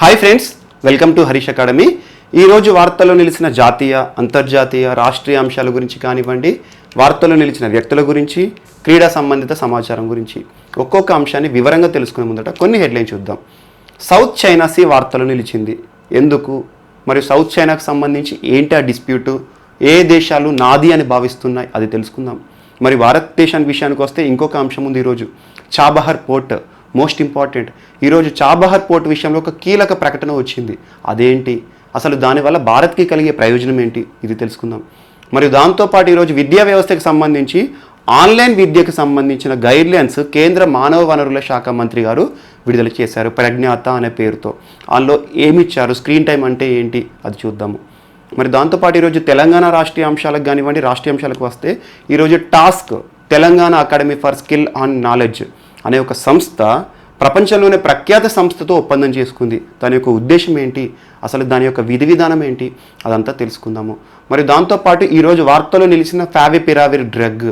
Hi friends, welcome to Harish academy. ఈరోజు వార్తల్లో నిలిచిన జాతీయ, అంతర్జాతీయ, రాష్ట్రీయ అంశాల గురించి కానివ్వండి, వార్తల్లో నిలిచిన వ్యక్తుల గురించి, క్రీడా సంబంధిత సమాచారం గురించి ఒక్కొక్క అంశాన్ని వివరంగా తెలుసుకునే ముందట కొన్ని హెడ్లైన్ చూద్దాం. సౌత్ చైనా సీ వార్తల్లో నిలిచింది ఎందుకు, మరియు సౌత్ చైనాకు సంబంధించి ఏంటి ఆ డిస్ప్యూటు, ఏ దేశాలు నాది అని భావిస్తున్నాయి అది తెలుసుకుందాం. మరి భారతదేశానికి విషయానికి వస్తే ఇంకొక అంశం ఉంది. ఈరోజు చాబహార్ పోర్ట్ మోస్ట్ ఇంపార్టెంట్. ఈరోజు చాబహార్ పోర్ట్ విషయంలో ఒక కీలక ప్రకటన వచ్చింది. అదేంటి, అసలు దానివల్ల భారత్కి కలిగే ప్రయోజనం ఏంటి, ఇది తెలుసుకుందాం. మరియు దాంతోపాటు ఈరోజు విద్యా వ్యవస్థకు సంబంధించి ఆన్లైన్ విద్యకు సంబంధించిన గైడ్లైన్స్ కేంద్ర మానవ వనరుల శాఖ మంత్రి గారు విడుదల చేశారు, ప్రజ్ఞాత అనే పేరుతో. అందులో ఏమిచ్చారు, స్క్రీన్ టైం అంటే ఏంటి అది చూద్దాము. మరి దాంతోపాటు ఈరోజు తెలంగాణ రాష్ట్రీయ అంశాలకు కానివ్వండి, రాష్ట్రీయ అంశాలకు వస్తే ఈరోజు task Telangana academy for skill and knowledge అనే ఒక సంస్థ ప్రపంచంలోనే ప్రఖ్యాత సంస్థతో ఒప్పందం చేసుకుంది. దాని యొక్క ఉద్దేశం ఏంటి, అసలు దాని యొక్క విధి విధానం ఏంటి, అదంతా తెలుసుకుందాము. మరి దాంతోపాటు ఈరోజు వార్తల్లో నిలిచిన ఫావిపిరావిర్ డ్రగ్.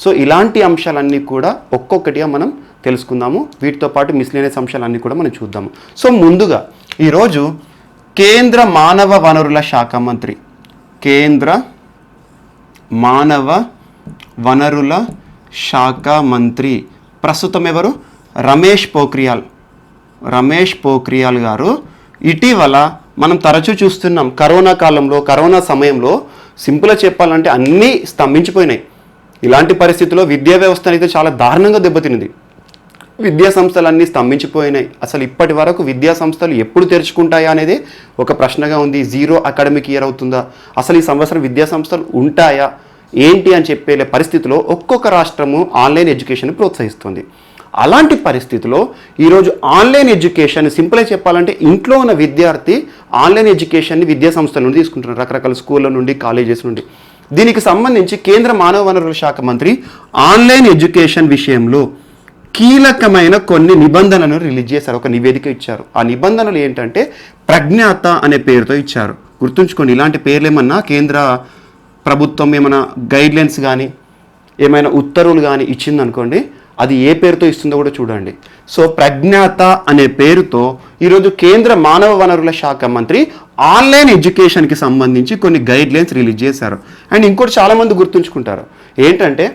సో ఇలాంటి అంశాలన్నీ కూడా ఒక్కొక్కటిగా మనం తెలుసుకుందాము. వీటితో పాటు మిస్లేనియస్ అంశాలన్నీ కూడా మనం చూద్దాము. సో ముందుగా ఈరోజు కేంద్ర మానవ వనరుల శాఖ మంత్రి, కేంద్ర మానవ వనరుల శాఖ మంత్రి ప్రస్తుతం ఎవరు, రమేష్ పోఖ్రియాల్ గారు ఇటీవల మనం తరచూ చూస్తున్నాం. కరోనా కాలంలో, కరోనా సమయంలో సింపుల్గా చెప్పాలంటే అన్నీ స్తంభించిపోయినాయి. ఇలాంటి పరిస్థితుల్లో విద్యా వ్యవస్థ అయితే చాలా దారుణంగా దెబ్బతిన్నది. విద్యా సంస్థలన్నీ స్తంభించిపోయినాయి. అసలు ఇప్పటి వరకు విద్యా సంస్థలు ఎప్పుడు తెరుచుకుంటాయా అనేది ఒక ప్రశ్నగా ఉంది. 0 అకాడమిక్ ఇయర్ అవుతుందా, అసలు ఈ సంవత్సరం విద్యా సంస్థలు ఉంటాయా ఏంటి అని చెప్పే పరిస్థితిలో ఒక్కొక్క రాష్ట్రము ఆన్లైన్ ఎడ్యుకేషన్ ప్రోత్సహిస్తుంది. అలాంటి పరిస్థితిలో ఈరోజు ఆన్లైన్ ఎడ్యుకేషన్ సింపుల్గా చెప్పాలంటే ఇంట్లో ఉన్న విద్యార్థి ఆన్లైన్ ఎడ్యుకేషన్ని విద్యా సంస్థల నుండి తీసుకుంటున్నారు, రకరకాల స్కూళ్ళ నుండి, కాలేజెస్ నుండి. దీనికి సంబంధించి కేంద్ర మానవ వనరుల శాఖ మంత్రి ఆన్లైన్ ఎడ్యుకేషన్ విషయంలో కీలకమైన కొన్ని నిబంధనలను రిలీజ్ చేశారు, ఒక నివేదిక ఇచ్చారు. ఆ నిబంధనలు ఏంటంటే ప్రజ్ఞాత అనే పేరుతో ఇచ్చారు. గుర్తుంచుకోండి, ఇలాంటి పేర్లు ఏమన్నా కేంద్ర ప్రభుత్వం ఏమైనా గైడ్లైన్స్ కానీ ఏమైనా ఉత్తర్వులు కానీ ఇచ్చిందనుకోండి, అది ఏ పేరుతో ఇస్తుందో కూడా చూడండి. సో ప్రజ్ఞాత అనే పేరుతో ఈరోజు కేంద్ర మానవ వనరుల శాఖ మంత్రి ఆన్లైన్ ఎడ్యుకేషన్కి సంబంధించి కొన్ని గైడ్లైన్స్ రిలీజ్ చేశారు. అండ్ ఇంకోటి చాలామంది గుర్తుంచుకుంటారు ఏంటంటే,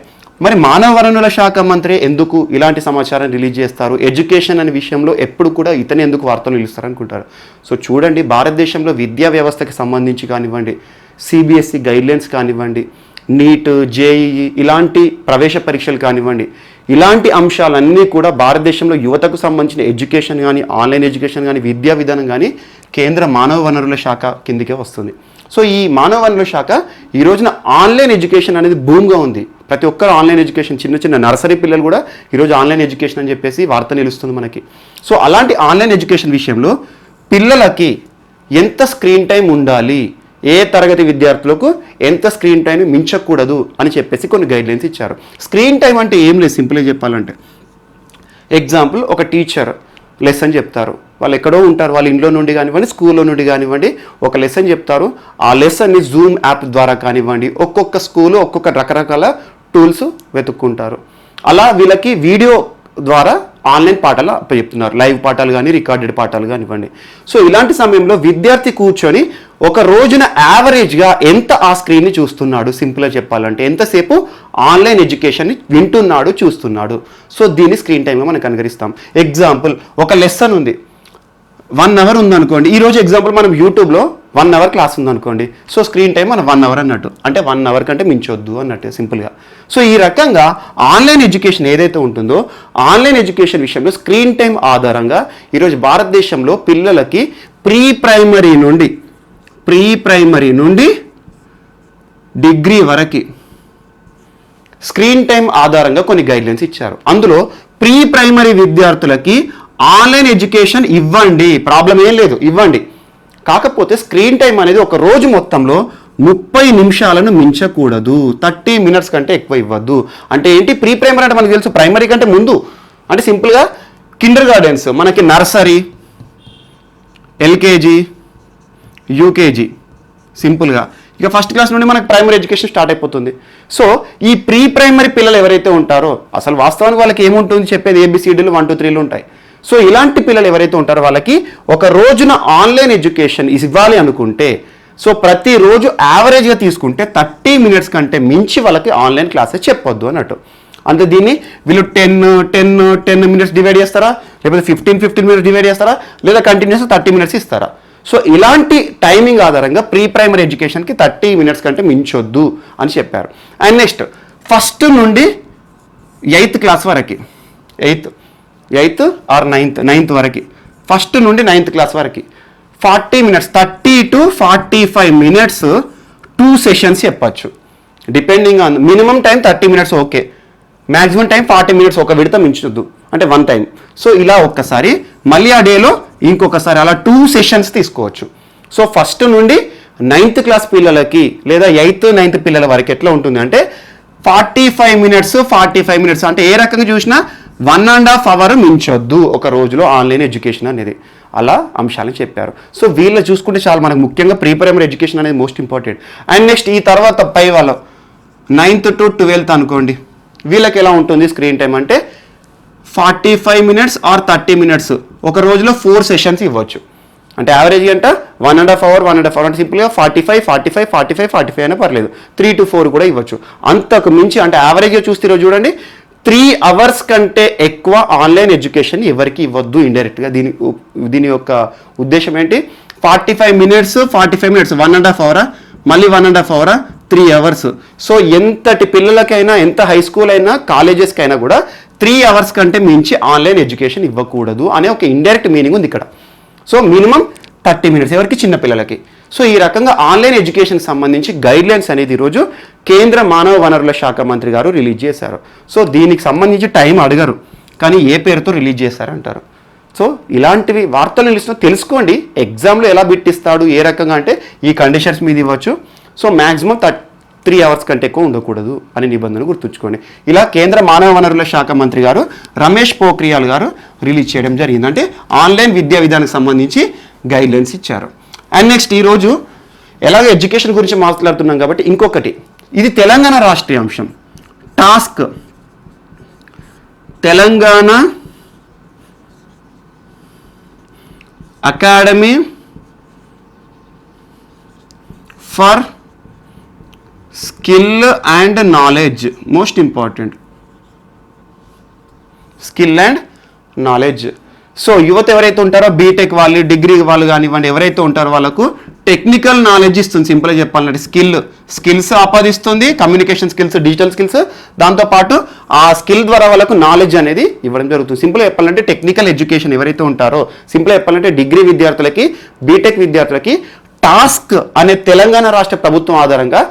మరి మానవ వనరుల శాఖ మంత్రి ఎందుకు ఇలాంటి సమాచారం రిలీజ్ చేస్తారు, ఎడ్యుకేషన్ అనే విషయంలో ఎప్పుడు కూడా ఇతను ఎందుకు వార్తలు నిలుస్తారు అనుకుంటారు. సో చూడండి, భారతదేశంలో విద్యా వ్యవస్థకి సంబంధించి కానివ్వండి, సిబిఎస్ఈ గైడ్లైన్స్ కానివ్వండి, నీట్, జేఈఈ ఇలాంటి ప్రవేశ పరీక్షలు కానివ్వండి, ఇలాంటి అంశాలన్నీ కూడా భారతదేశంలో యువతకు సంబంధించిన ఎడ్యుకేషన్ కానీ, ఆన్లైన్ ఎడ్యుకేషన్ కానీ, విద్యా విధానం కానీ కేంద్ర మానవ వనరుల శాఖ కిందికే వస్తుంది. సో ఈ మానవ వనరుల శాఖ ఈ రోజున ఆన్లైన్ ఎడ్యుకేషన్ అనేది బూమ్గా ఉంది. ప్రతి ఒక్కరు ఆన్లైన్ ఎడ్యుకేషన్, చిన్న చిన్న నర్సరీ పిల్లలు కూడా ఈరోజు ఆన్లైన్ ఎడ్యుకేషన్ అని చెప్పేసి వార్త నిలుస్తుంది మనకి. సో అలాంటి ఆన్లైన్ ఎడ్యుకేషన్ విషయంలో పిల్లలకి ఎంత స్క్రీన్ టైం ఉండాలి, ఏ తరగతి విద్యార్థులకు ఎంత స్క్రీన్ టైం మించకూడదు అని చెప్పేసి కొన్ని గైడ్లైన్స్ ఇచ్చారు. స్క్రీన్ టైం అంటే ఏం లేదు, సింపుల్గా చెప్పాలంటే ఎగ్జాంపుల్, ఒక టీచర్ లెసన్ చెప్తారు, వాళ్ళు ఎక్కడో ఉంటారు, వాళ్ళ ఇంట్లో నుండి కానివ్వండి, స్కూల్లో నుండి కానివ్వండి, ఒక లెసన్ చెప్తారు. ఆ లెసన్ని జూమ్ యాప్ ద్వారా కానివ్వండి, ఒక్కొక్క స్కూలు ఒక్కొక్క రకరకాల టూల్స్ వెతుక్కుంటారు. అలా వీళ్ళకి వీడియో ద్వారా ఆన్లైన్ పాఠాలు చెప్తున్నారు, లైవ్ పాఠాలు కానీ, రికార్డెడ్ పాఠాలు కానివ్వండి. సో ఇలాంటి సమయంలో విద్యార్థి కూర్చొని ఒక రోజున యావరేజ్గా ఎంత ఆ స్క్రీన్ని చూస్తున్నాడు, సింపుల్గా చెప్పాలంటే ఎంతసేపు ఆన్లైన్ ఎడ్యుకేషన్ని వింటున్నాడు, చూస్తున్నాడు. సో దీన్ని స్క్రీన్ టైమ్గా మనం కనుగరిస్తాం. ఎగ్జాంపుల్, ఒక లెసన్ ఉంది, 1 అవర్ ఉందనుకోండి. ఈరోజు ఎగ్జాంపుల్ మనం యూట్యూబ్లో 1 అవర్ క్లాస్ ఉందనుకోండి. సో స్క్రీన్ టైం మనం 1 అవర్ అన్నట్టు, అంటే 1 అవర్ కంటే మించొద్దు అన్నట్టు సింపుల్గా. సో ఈ రకంగా ఆన్లైన్ ఎడ్యుకేషన్ ఏదైతే ఉంటుందో, ఆన్లైన్ ఎడ్యుకేషన్ విషయంలో స్క్రీన్ టైం ఆధారంగా ఈరోజు భారతదేశంలో పిల్లలకి ప్రీ ప్రైమరీ నుండి డిగ్రీ వరకు స్క్రీన్ టైం ఆధారంగా కొన్ని గైడ్లైన్స్ ఇచ్చారు. అందులో ప్రీ ప్రైమరీ విద్యార్థులకి ఆన్లైన్ ఎడ్యుకేషన్ ఇవ్వండి, ప్రాబ్లం ఏం లేదు, ఇవ్వండి. కాకపోతే స్క్రీన్ టైం అనేది ఒక రోజు మొత్తంలో 30 నిమిషాలను మించకూడదు, 30 మినిట్స్ కంటే ఎక్కువ ఇవ్వద్దు. అంటే ఏంటి, ప్రీ ప్రైమరీ అంటే మనకు తెలుసు, ప్రైమరీ కంటే ముందు అంటే సింపుల్గా కిండర్ గార్డెన్స్, మనకి నర్సరీ, ఎల్కేజీ, యూకేజీ, సింపుల్గా ఇక ఫస్ట్ క్లాస్ నుండి మనకు ప్రైమరీ ఎడ్యుకేషన్ స్టార్ట్ అయిపోతుంది. సో ఈ ప్రీ ప్రైమరీ పిల్లలు ఎవరైతే ఉంటారో, అసలు వాస్తవానికి వాళ్ళకి ఏముంటుంది చెప్పేది, ABCDలు 1 2 3లు ఉంటాయి. సో ఇలాంటి పిల్లలు ఎవరైతే ఉంటారో వాళ్ళకి ఒక రోజున ఆన్లైన్ ఎడ్యుకేషన్ ఇవ్వాలి అనుకుంటే సో ప్రతిరోజు యావరేజ్గా తీసుకుంటే 30 మినిట్స్ కంటే మించి వాళ్ళకి ఆన్లైన్ క్లాసెస్ చెప్పొద్దు అన్నట్టు. అంటే దీన్ని వీళ్ళు 10 మినిట్స్ డివైడ్ చేస్తారా, లేకపోతే 15 మినిట్స్ డివైడ్ చేస్తారా, లేదా కంటిన్యూస్ 30 మినిట్స్ ఇస్తారా. సో ఇలాంటి టైమింగ్ ఆధారంగా ప్రీ ప్రైమరీ ఎడ్యుకేషన్కి 30 మినిట్స్ కంటే మించొద్దు అని చెప్పారు. అండ్ నెక్స్ట్ ఫస్ట్ నుండి 8th క్లాస్ వరకు, 8th ఆర్ 9th వరకు, ఫస్ట్ నుండి 9th క్లాస్ వరకు 40 మినిట్స్, 30 to 45 మినిట్స్ 2 సెషన్స్ చెప్పచ్చు. Depending on minimum time 30 minutes okay, maximum time 40 minutes ఒక విడత మించొద్దు, అంటే 1 టైం. సో ఇలా ఒక్కసారి మళ్ళీ ఆ డేలో ఇంకొకసారి అలా 2 సెషన్స్ తీసుకోవచ్చు. సో ఫస్ట్ నుండి 9th క్లాస్ పిల్లలకి లేదా 8th 9th పిల్లల వరకు ఎట్లా ఉంటుంది అంటే 45 మినిట్స్ అంటే ఏ రకంగా చూసినా 1.5 hour మించొద్దు ఒక రోజులో ఆన్లైన్ ఎడ్యుకేషన్ అనేది. అలా అంశాలను చెప్పారు. సో వీళ్ళు చూసుకుంటే చాలా మనకు ముఖ్యంగా ప్రీ ప్రైమరీ ఎడ్యుకేషన్ అనేది మోస్ట్ ఇంపార్టెంట్. అండ్ నెక్స్ట్ ఈ తర్వాత పై వాళ్ళు 9th to 12th అనుకోండి, వీళ్ళకి ఎలా ఉంటుంది స్క్రీన్ టైం అంటే 45 మినిట్స్ ఆర్ 30 మినిట్స్ ఒక రోజులో 4 సెషన్స్ ఇవ్వచ్చు. అంటే యావరేజ్ అంటే 1.5 hour అంటే సింపుల్గా 45 అయినా పర్లేదు, 3 to 4 కూడా ఇవ్వచ్చు. అంతకు మించి అంటే యావరేజ్గా చూస్తే చూడండి 3 hours కంటే ఎక్కువ ఆన్లైన్ ఎడ్యుకేషన్ ఎవరికి ఇవ్వద్దు ఇండైరెక్ట్గా. దీని యొక్క ఉద్దేశం ఏంటి, 45 మినిట్స్ 1.5 hour, మళ్ళీ 1.5 hour, 3 hours. సో ఎంతటి పిల్లలకైనా, ఎంత హై స్కూల్ అయినా కాలేజెస్కి అయినా కూడా 3 hours కంటే మించి ఆన్లైన్ ఎడ్యుకేషన్ ఇవ్వకూడదు అనే ఒక ఇండైరెక్ట్ మీనింగ్ ఉంది ఇక్కడ. సో మినిమం 30 మినిట్స్ ఎవరికి, చిన్న పిల్లలకి. సో ఈ రకంగా ఆన్లైన్ ఎడ్యుకేషన్ సంబంధించి గైడ్లైన్స్ అనేది ఈరోజు కేంద్ర మానవ వనరుల శాఖ మంత్రి గారు రిలీజ్ చేశారు. సో దీనికి సంబంధించి టైం అడగరు, కానీ ఏ పేరుతో రిలీజ్ చేశారంటారు. సో ఇలాంటివి వార్తలు నిలుస్తున్నా తెలుసుకోండి. ఎగ్జామ్లో ఎలా బిట్టిస్తాడు, ఏ రకంగా అంటే ఈ కండిషన్స్ మీద ఇవ్వచ్చు. సో మ్యాక్సిమం 3 hours కంటే ఎక్కువ ఉండకూడదు అనే నిబంధన గుర్తుంచుకోండి. ఇలా కేంద్ర మానవ వనరుల శాఖ మంత్రి గారు రమేష్ పోఖ్రియాల్ గారు రిలీజ్ చేయడం జరిగింది. అంటే ఆన్లైన్ విద్యా విధానానికి సంబంధించి గైడ్లైన్స్ ఇచ్చారు. అండ్ నెక్స్ట్ ఈరోజు ఎలాగో ఎడ్యుకేషన్ గురించి మాట్లాడుతున్నాం కాబట్టి ఇంకొకటి, ఇది తెలంగాణ రాష్ట్రీయ అంశం. Task Telangana academy for skill and knowledge, most important, skill and knowledge. So యువత ఎవరైతే ఉంటారో బీటెక్ వాళ్ళు, డిగ్రీ వాళ్ళు కానివ్వండి, ఎవరైతే ఉంటారో వాళ్ళకు టెక్నికల్ నాలెడ్జ్ ఇస్తుంది. సింపుల్గా చెప్పాలంటే స్కిల్స్ ఆపాదిస్తుంది, కమ్యూనికేషన్ స్కిల్స్, డిజిటల్ స్కిల్స్, దాంతోపాటు ఆ స్కిల్ ద్వారా వాళ్ళకు నాలెడ్జ్ అనేది ఇవ్వడం జరుగుతుంది. సింపుల్గా చెప్పాలంటే టెక్నికల్ ఎడ్యుకేషన్ ఎవరైతే ఉంటారో, సింపుల్గా చెప్పాలంటే డిగ్రీ విద్యార్థులకి, బీటెక్ విద్యార్థులకి టాస్క్ అనే తెలంగాణ రాష్ట్ర ప్రభుత్వం ఆధారంగా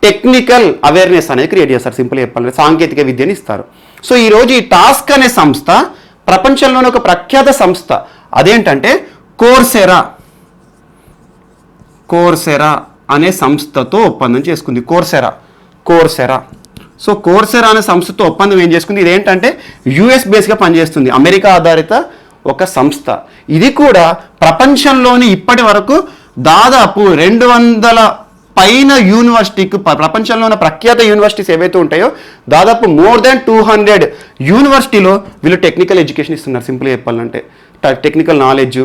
టెక్నికల్ అవేర్నెస్ అనేది క్రియేట్ చేస్తారు. సింపుల్గా చెప్పాలంటే సాంకేతిక విద్యని ఇస్తారు. సో ఈరోజు ఈ టాస్క్ అనే సంస్థ ప్రపంచంలోని ఒక ప్రఖ్యాత సంస్థ. అదేంటంటే కోర్సెరా అనే సంస్థతో ఒప్పందం చేసుకుంది. కోర్సెరా. సో కోర్సెరా అనే సంస్థతో ఒప్పందం ఏం చేసుకుంది, ఇదేంటంటే యుఎస్ బేస్గా పనిచేస్తుంది, అమెరికా ఆధారిత ఒక సంస్థ. ఇది కూడా ప్రపంచంలోని ఇప్పటి వరకు దాదాపు 200 పైన యూనివర్సిటీకి, ప్రపంచంలో ఉన్న ప్రఖ్యాత యూనివర్సిటీస్ ఏవైతే ఉంటాయో దాదాపు more than 200 యూనివర్సిటీలో వీళ్ళు టెక్నికల్ ఎడ్యుకేషన్ ఇస్తున్నారు. సింపుల్గా చెప్పాలంటే టెక్నికల్ నాలెడ్జ్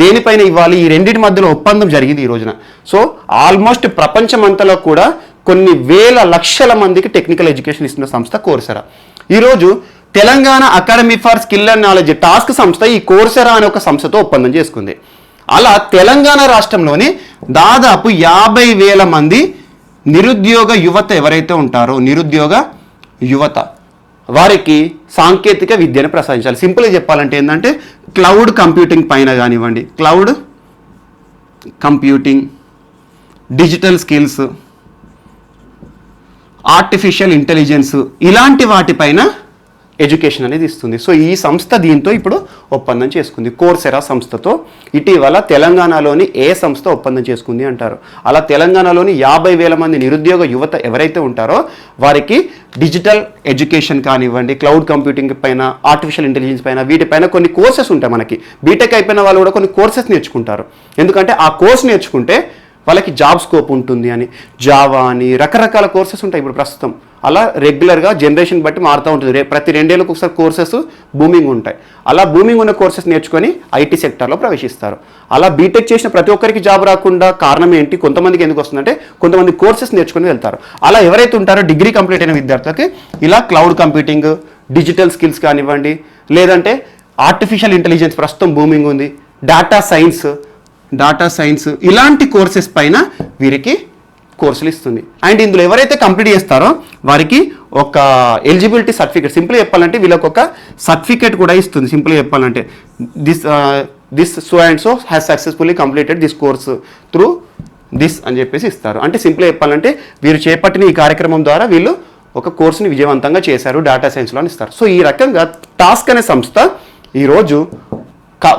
దేనిపైన ఇవ్వాలి, ఈ రెండింటి మధ్యలో ఒప్పందం జరిగింది ఈ రోజున. సో ఆల్మోస్ట్ ప్రపంచమంతలో కూడా కొన్ని వేల లక్షల మందికి టెక్నికల్ ఎడ్యుకేషన్ ఇస్తున్న సంస్థ కోర్సెరా. ఈరోజు Telangana academy for skill and knowledge task సంస్థ ఈ కోర్సెరా అనే ఒక సంస్థతో ఒప్పందం చేసుకుంది. అలా తెలంగాణ రాష్ట్రంలోని దాదాపు 50,000 మంది నిరుద్యోగ యువత ఎవరైతే ఉంటారో, నిరుద్యోగ యువత వారికి సాంకేతిక విద్యను ప్రసాదించాలి. సింపుల్గా చెప్పాలంటే ఏంటంటే క్లౌడ్ కంప్యూటింగ్ పైన కానివ్వండి, cloud computing, digital skills, artificial intelligence, ఇలాంటి వాటిపైన ఎడ్యుకేషన్ అనేది ఇస్తుంది. సో ఈ సంస్థ దీంతో ఇప్పుడు ఒప్పందం చేసుకుంది. కోర్సెరా సంస్థతో ఇటీవల తెలంగాణలోని ఏ సంస్థ ఒప్పందం చేసుకుంది అంటారు. అలా తెలంగాణలోని 50,000 మంది నిరుద్యోగ యువత ఎవరైతే ఉంటారో వారికి డిజిటల్ ఎడ్యుకేషన్ కానివ్వండి, క్లౌడ్ కంప్యూటింగ్ పైన, ఆర్టిఫిషియల్ ఇంటెలిజెన్స్ పైన, వీటిపైన కొన్ని కోర్సెస్ ఉంటాయి. మనకి బీటెక్ అయిపోయిన వాళ్ళు కూడా కొన్ని కోర్సెస్ నేర్చుకుంటారు. ఎందుకంటే ఆ కోర్స్ నేర్చుకుంటే వాళ్ళకి జాబ్ స్కోప్ ఉంటుంది అని, జావా అని రకరకాల కోర్సెస్ ఉంటాయి ఇప్పుడు ప్రస్తుతం. అలా రెగ్యులర్గా జనరేషన్ బట్టి మారుతూ ఉంటుంది. ప్రతి 2 ఏళ్ళకు ఒకసారి కోర్సెస్ బూమింగ్ ఉంటాయి. అలా బూమింగ్ ఉన్న కోర్సెస్ నేర్చుకొని ఐటీ సెక్టార్లో ప్రవేశిస్తారు. అలా బీటెక్ చేసిన ప్రతి ఒక్కరికి జాబ్ రాకుండా కారణం ఏంటి, కొంతమందికి ఎందుకు వస్తుందంటే కొంతమంది కోర్సెస్ నేర్చుకొని వెళ్తారు. అలా ఎవరైతే ఉంటారో డిగ్రీ కంప్లీట్ అయిన విద్యార్థులకి ఇలా క్లౌడ్ కంప్యూటింగ్, డిజిటల్ స్కిల్స్ కానివ్వండి, లేదంటే ఆర్టిఫిషియల్ ఇంటెలిజెన్స్ ప్రస్తుతం బూమింగ్ ఉంది, డేటా సైన్స్ ఇలాంటి కోర్సెస్ పైన వీరికి కోర్సులు ఇస్తుంది. అండ్ ఇందులో ఎవరైతే కంప్లీట్ చేస్తారో వారికి ఒక ఎలిజిబిలిటీ సర్టిఫికేట్, సింపుల్గా చెప్పాలంటే వీళ్ళకి ఒక సర్టిఫికేట్ కూడా ఇస్తుంది. సింపుల్గా చెప్పాలంటే this so and so has successfully completed this course through this అని చెప్పేసి ఇస్తారు. అంటే సింపుల్గా చెప్పాలంటే వీరు చేపట్టిన ఈ కార్యక్రమం ద్వారా వీళ్ళు ఒక కోర్సుని విజయవంతంగా చేశారు డేటా సైన్స్లో అని ఇస్తారు. సో ఈ రకంగా టాస్క్ అనే సంస్థ ఈరోజు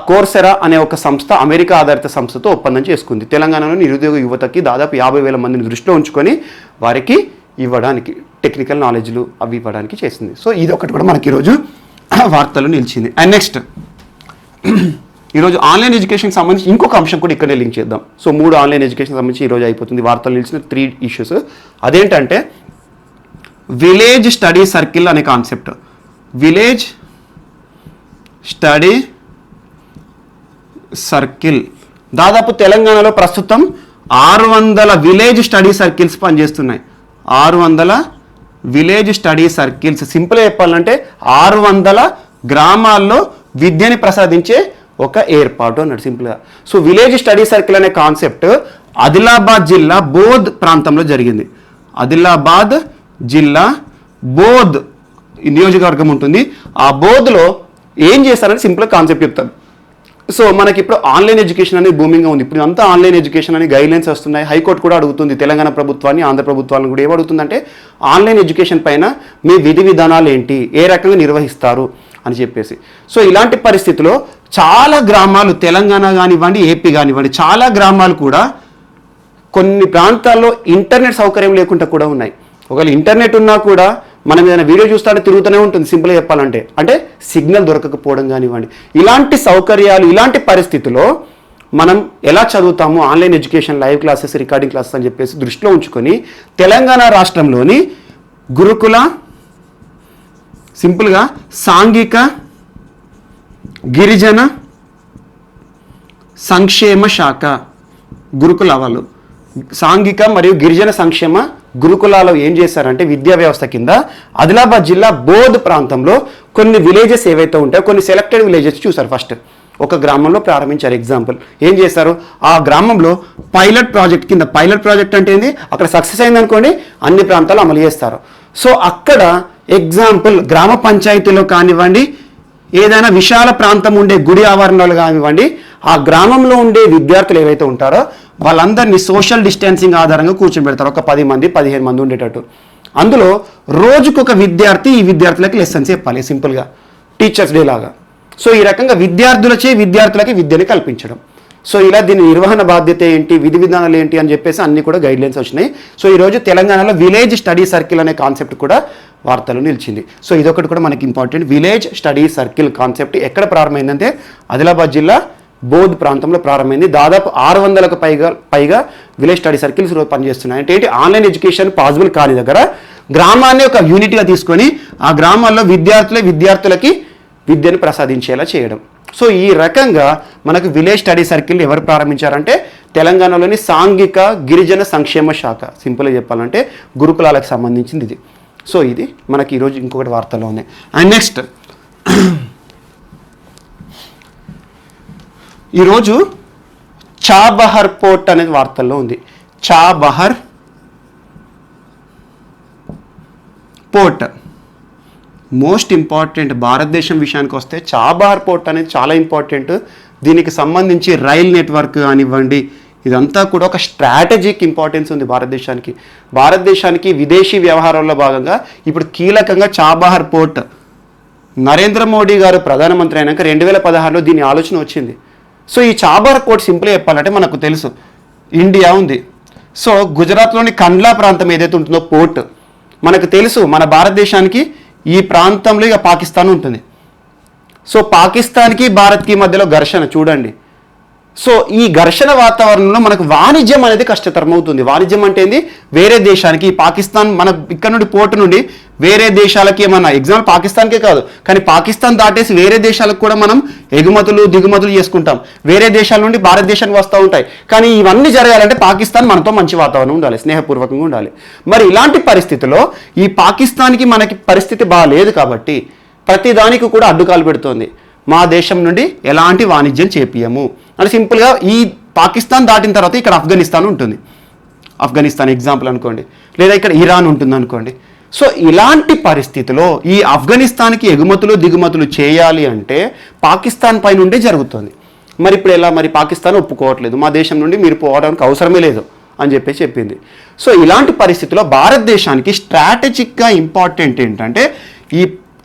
కోర్సెరా అనే ఒక సంస్థ అమెరికా ఆధారిత సంస్థతో ఒప్పందం చేసుకుంది. తెలంగాణలో నిరుద్యోగ యువతకి దాదాపు 50,000 మందిని దృష్టిలో ఉంచుకొని వారికి ఇవ్వడానికి టెక్నికల్ నాలెడ్జ్లు అవి ఇవ్వడానికి చేసింది. సో ఇది ఒకటి కూడా మనకి ఈరోజు వార్తలు నిలిచింది. అండ్ నెక్స్ట్ ఈరోజు ఆన్లైన్ ఎడ్యుకేషన్కి సంబంధించి ఇంకొక అంశం కూడా ఇక్కడే లింక్ చేద్దాం. సో 3 ఆన్లైన్ ఎడ్యుకేషన్ సంబంధించి ఈరోజు అయిపోతుంది. వార్తలు నిలిచిన 3 ఇష్యూస్. అదేంటంటే విలేజ్ స్టడీ సర్కిల్ అనే కాన్సెప్ట్. విలేజ్ స్టడీ సర్కిల్ దాదాపు తెలంగాణలో ప్రస్తుతం 600 విలేజ్ స్టడీ సర్కిల్స్ పనిచేస్తున్నాయి. 600 విలేజ్ స్టడీ సర్కిల్స్. సింపుల్గా చెప్పాలంటే 600 గ్రామాల్లో విద్యని ప్రసాదించే ఒక ఏర్పాటు అన్నాడు సింపుల్గా. సో విలేజ్ స్టడీ సర్కిల్ అనే కాన్సెప్ట్ ఆదిలాబాద్ జిల్లా బోధ్ ప్రాంతంలో జరిగింది. ఆదిలాబాద్ జిల్లా బోధ్ నియోజకవర్గం ఉంటుంది. ఆ బోధ్లో ఏం చేస్తారని సింపుల్గా కాన్సెప్ట్ చెప్తాను. సో మనకి ఇప్పుడు ఆన్లైన్ ఎడ్యుకేషన్ అనేది బూమింగ్గా ఉంది. ఇప్పుడు అంతా ఆన్లైన్ ఎడ్యుకేషన్ అని గైడ్లైన్స్ వస్తున్నాయి. హైకోర్టు కూడా అడుగుతుంది తెలంగాణ ప్రభుత్వాన్ని, ఆంధ్ర ప్రభుత్వాలను కూడా ఏమడుగుతుందంటే ఆన్లైన్ ఎడ్యుకేషన్ పైన మీ విధి విధానాలు ఏంటి, ఏ రకంగా నిర్వహిస్తారు అని చెప్పేసి. సో ఇలాంటి పరిస్థితిలో చాలా గ్రామాలు తెలంగాణ కానివ్వండి, ఏపీ కానివ్వండి, చాలా గ్రామాలు కూడా కొన్ని ప్రాంతాల్లో ఇంటర్నెట్ సౌకర్యం లేకుండా కూడా ఉన్నాయి. ఒకవేళ ఇంటర్నెట్ ఉన్నా కూడా మనం ఏదైనా వీడియో చూస్తానే తిరుగుతూనే ఉంటుంది సింపుల్గా చెప్పాలంటే. అంటే సిగ్నల్ దొరకకపోవడం కానివ్వండి, ఇలాంటి సౌకర్యాలు, ఇలాంటి పరిస్థితుల్లో మనం ఎలా చదువుతాము, online education, live classes, recording classes అని చెప్పేసి దృష్టిలో ఉంచుకొని తెలంగాణ రాష్ట్రంలోని గురుకుల సింపుల్గా సాంఘిక గిరిజన సంక్షేమ శాఖ గురుకుల వాళ్ళు సాంఘిక మరియు గిరిజన సంక్షేమ గురుకులాలో ఏం చేశారంటే విద్యా వ్యవస్థ కింద ఆదిలాబాద్ జిల్లా బోధ్ ప్రాంతంలో కొన్ని విలేజెస్ ఏవైతే ఉంటాయో కొన్ని సెలెక్టెడ్ విలేజెస్ చూసారు. ఫస్ట్ ఒక గ్రామంలో ప్రారంభించారు. ఎగ్జాంపుల్ ఏం చేశారు, ఆ గ్రామంలో పైలట్ ప్రాజెక్ట్ కింద, పైలట్ ప్రాజెక్ట్ అంటే ఏంది, అక్కడ సక్సెస్ అయిందనుకోండి అన్ని ప్రాంతాలు అమలు చేస్తారు. సో అక్కడ ఎగ్జాంపుల్ గ్రామ పంచాయతీలో కానివ్వండి, ఏదైనా విశాల ప్రాంతం ఉండే గుడి ఆవరణలు కానివ్వండి, ఆ గ్రామంలో ఉండే విద్యార్థులు ఏవైతే ఉంటారో వాళ్ళందరినీ సోషల్ డిస్టెన్సింగ్ ఆధారంగా కూర్చోబెడతారు. ఒక 10 మంది 15 మంది ఉండేటట్టు. అందులో రోజుకొక విద్యార్థి ఈ విద్యార్థులకి లెసన్స్ చెప్పాలి సింపుల్గా, టీచర్స్ డే లాగా. సో ఈ రకంగా విద్యార్థులకి విద్యని కల్పించడం. సో ఇలా దీని నిర్వహణ బాధ్యత ఏంటి, విధి విధానాలు ఏంటి అని చెప్పేసి అన్ని కూడా గైడ్లైన్స్ వచ్చినాయి. సో ఈరోజు తెలంగాణలో విలేజ్ స్టడీ సర్కిల్ అనే కాన్సెప్ట్ కూడా వార్తలు నిలిచింది. సో ఇదొకటి కూడా మనకి important. Village study circle concept ఎక్కడ ప్రారంభమైందంటే ఆదిలాబాద్ జిల్లా బోధ్ ప్రాంతంలో ప్రారంభమైంది. దాదాపు 600కు పైగా విలేజ్ స్టడీ సర్కిల్స్ పనిచేస్తున్నాయి. అంటే ఏంటి, ఆన్లైన్ ఎడ్యుకేషన్ పాసిబుల్ కాని దగ్గర గ్రామాన్ని ఒక యూనిట్గా తీసుకొని ఆ గ్రామాల్లో విద్యార్థులకి విద్యను ప్రసాదించేలా చేయడం. సో ఈ రకంగా మనకు విలేజ్ స్టడీ సర్కిల్ ఎవరు ప్రారంభించారంటే తెలంగాణలోని సాంఘిక గిరిజన సంక్షేమ శాఖ. సింపుల్గా చెప్పాలంటే గురుకులాలకు సంబంధించింది ఇది. సో ఇది మనకి ఈరోజు ఇంకొకటి వార్తల్లో ఉన్నాయి. అండ్ నెక్స్ట్ ఈరోజు చాబహర్ పోర్ట్ అనేది వార్తల్లో ఉంది. Chabahar port most important. భారతదేశం విషయానికి వస్తే చాబహర్ పోర్ట్ అనేది చాలా ఇంపార్టెంట్. దీనికి సంబంధించి రైల్ నెట్వర్క్ కానివ్వండి, ఇదంతా కూడా ఒక స్ట్రాటజిక్ ఇంపార్టెన్స్ ఉంది భారతదేశానికి విదేశీ వ్యవహారాల్లో భాగంగా ఇప్పుడు కీలకంగా చాబహర్ పోర్ట్. నరేంద్ర మోడీ గారు ప్రధానమంత్రి అయినాక 2016లో దీని ఆలోచన వచ్చింది. సో ఈ చాబహర్ పోర్ట్ సింపుల్గా చెప్పాలంటే మనకు తెలుసు ఇండియా ఉంది. సో గుజరాత్లోని కండ్లా ప్రాంతం ఏదైతే ఉంటుందో పోర్ట్ మనకు తెలుసు. మన భారతదేశానికి ఈ ప్రాంతంలో ఇక పాకిస్తాన్ ఉంటుంది. సో పాకిస్తాన్కి భారత్కి మధ్యలో ఘర్షణ చూడండి. సో ఈ ఘర్షణ వాతావరణంలో మనకు వాణిజ్యం అనేది కష్టతరం అవుతుంది. వాణిజ్యం అంటే ఏంది, వేరే దేశానికి, పాకిస్తాన్ మన ఇక్కడ నుండి పోర్టు నుండి వేరే దేశాలకి ఏమన్నా, ఎగ్జాంపుల్ పాకిస్తాన్కే కాదు కానీ పాకిస్తాన్ దాటేసి వేరే దేశాలకు కూడా మనం ఎగుమతులు దిగుమతులు చేసుకుంటాం. వేరే దేశాల నుండి భారతదేశానికి వస్తూ ఉంటాయి. కానీ ఇవన్నీ జరగాలంటే పాకిస్తాన్ మనతో మంచి వాతావరణం ఉండాలి, స్నేహపూర్వకంగా ఉండాలి. మరి ఇలాంటి పరిస్థితుల్లో ఈ పాకిస్తాన్కి మనకి పరిస్థితి బాగాలేదు కాబట్టి ప్రతిదానికి కూడా అడ్డుకాలు పెడుతోంది. మా దేశం నుండి ఎలాంటి వాణిజ్యం చేపియము అంటే సింపుల్గా ఈ పాకిస్తాన్ దాటిన తర్వాత ఇక్కడ ఆఫ్ఘనిస్తాన్ ఉంటుంది, ఆఫ్ఘనిస్తాన్ ఎగ్జాంపుల్ అనుకోండి, లేదా ఇక్కడ ఇరాన్ ఉంటుంది అనుకోండి. సో ఇలాంటి పరిస్థితిలో ఈ ఆఫ్ఘనిస్తాన్కి ఎగుమతులు దిగుమతులు చేయాలి అంటే పాకిస్తాన్ పై నుండే జరుగుతుంది. మరి ఇప్పుడు ఎలా, మరి పాకిస్తాన్ ఒప్పుకోవట్లేదు, మా దేశం నుండి మీరు పోవడానికి అవసరమే లేదు అని చెప్పేసి చెప్పింది. సో ఇలాంటి పరిస్థితుల్లో భారతదేశానికి స్ట్రాటజిక్గా ఇంపార్టెంట్ ఏంటంటే ఈ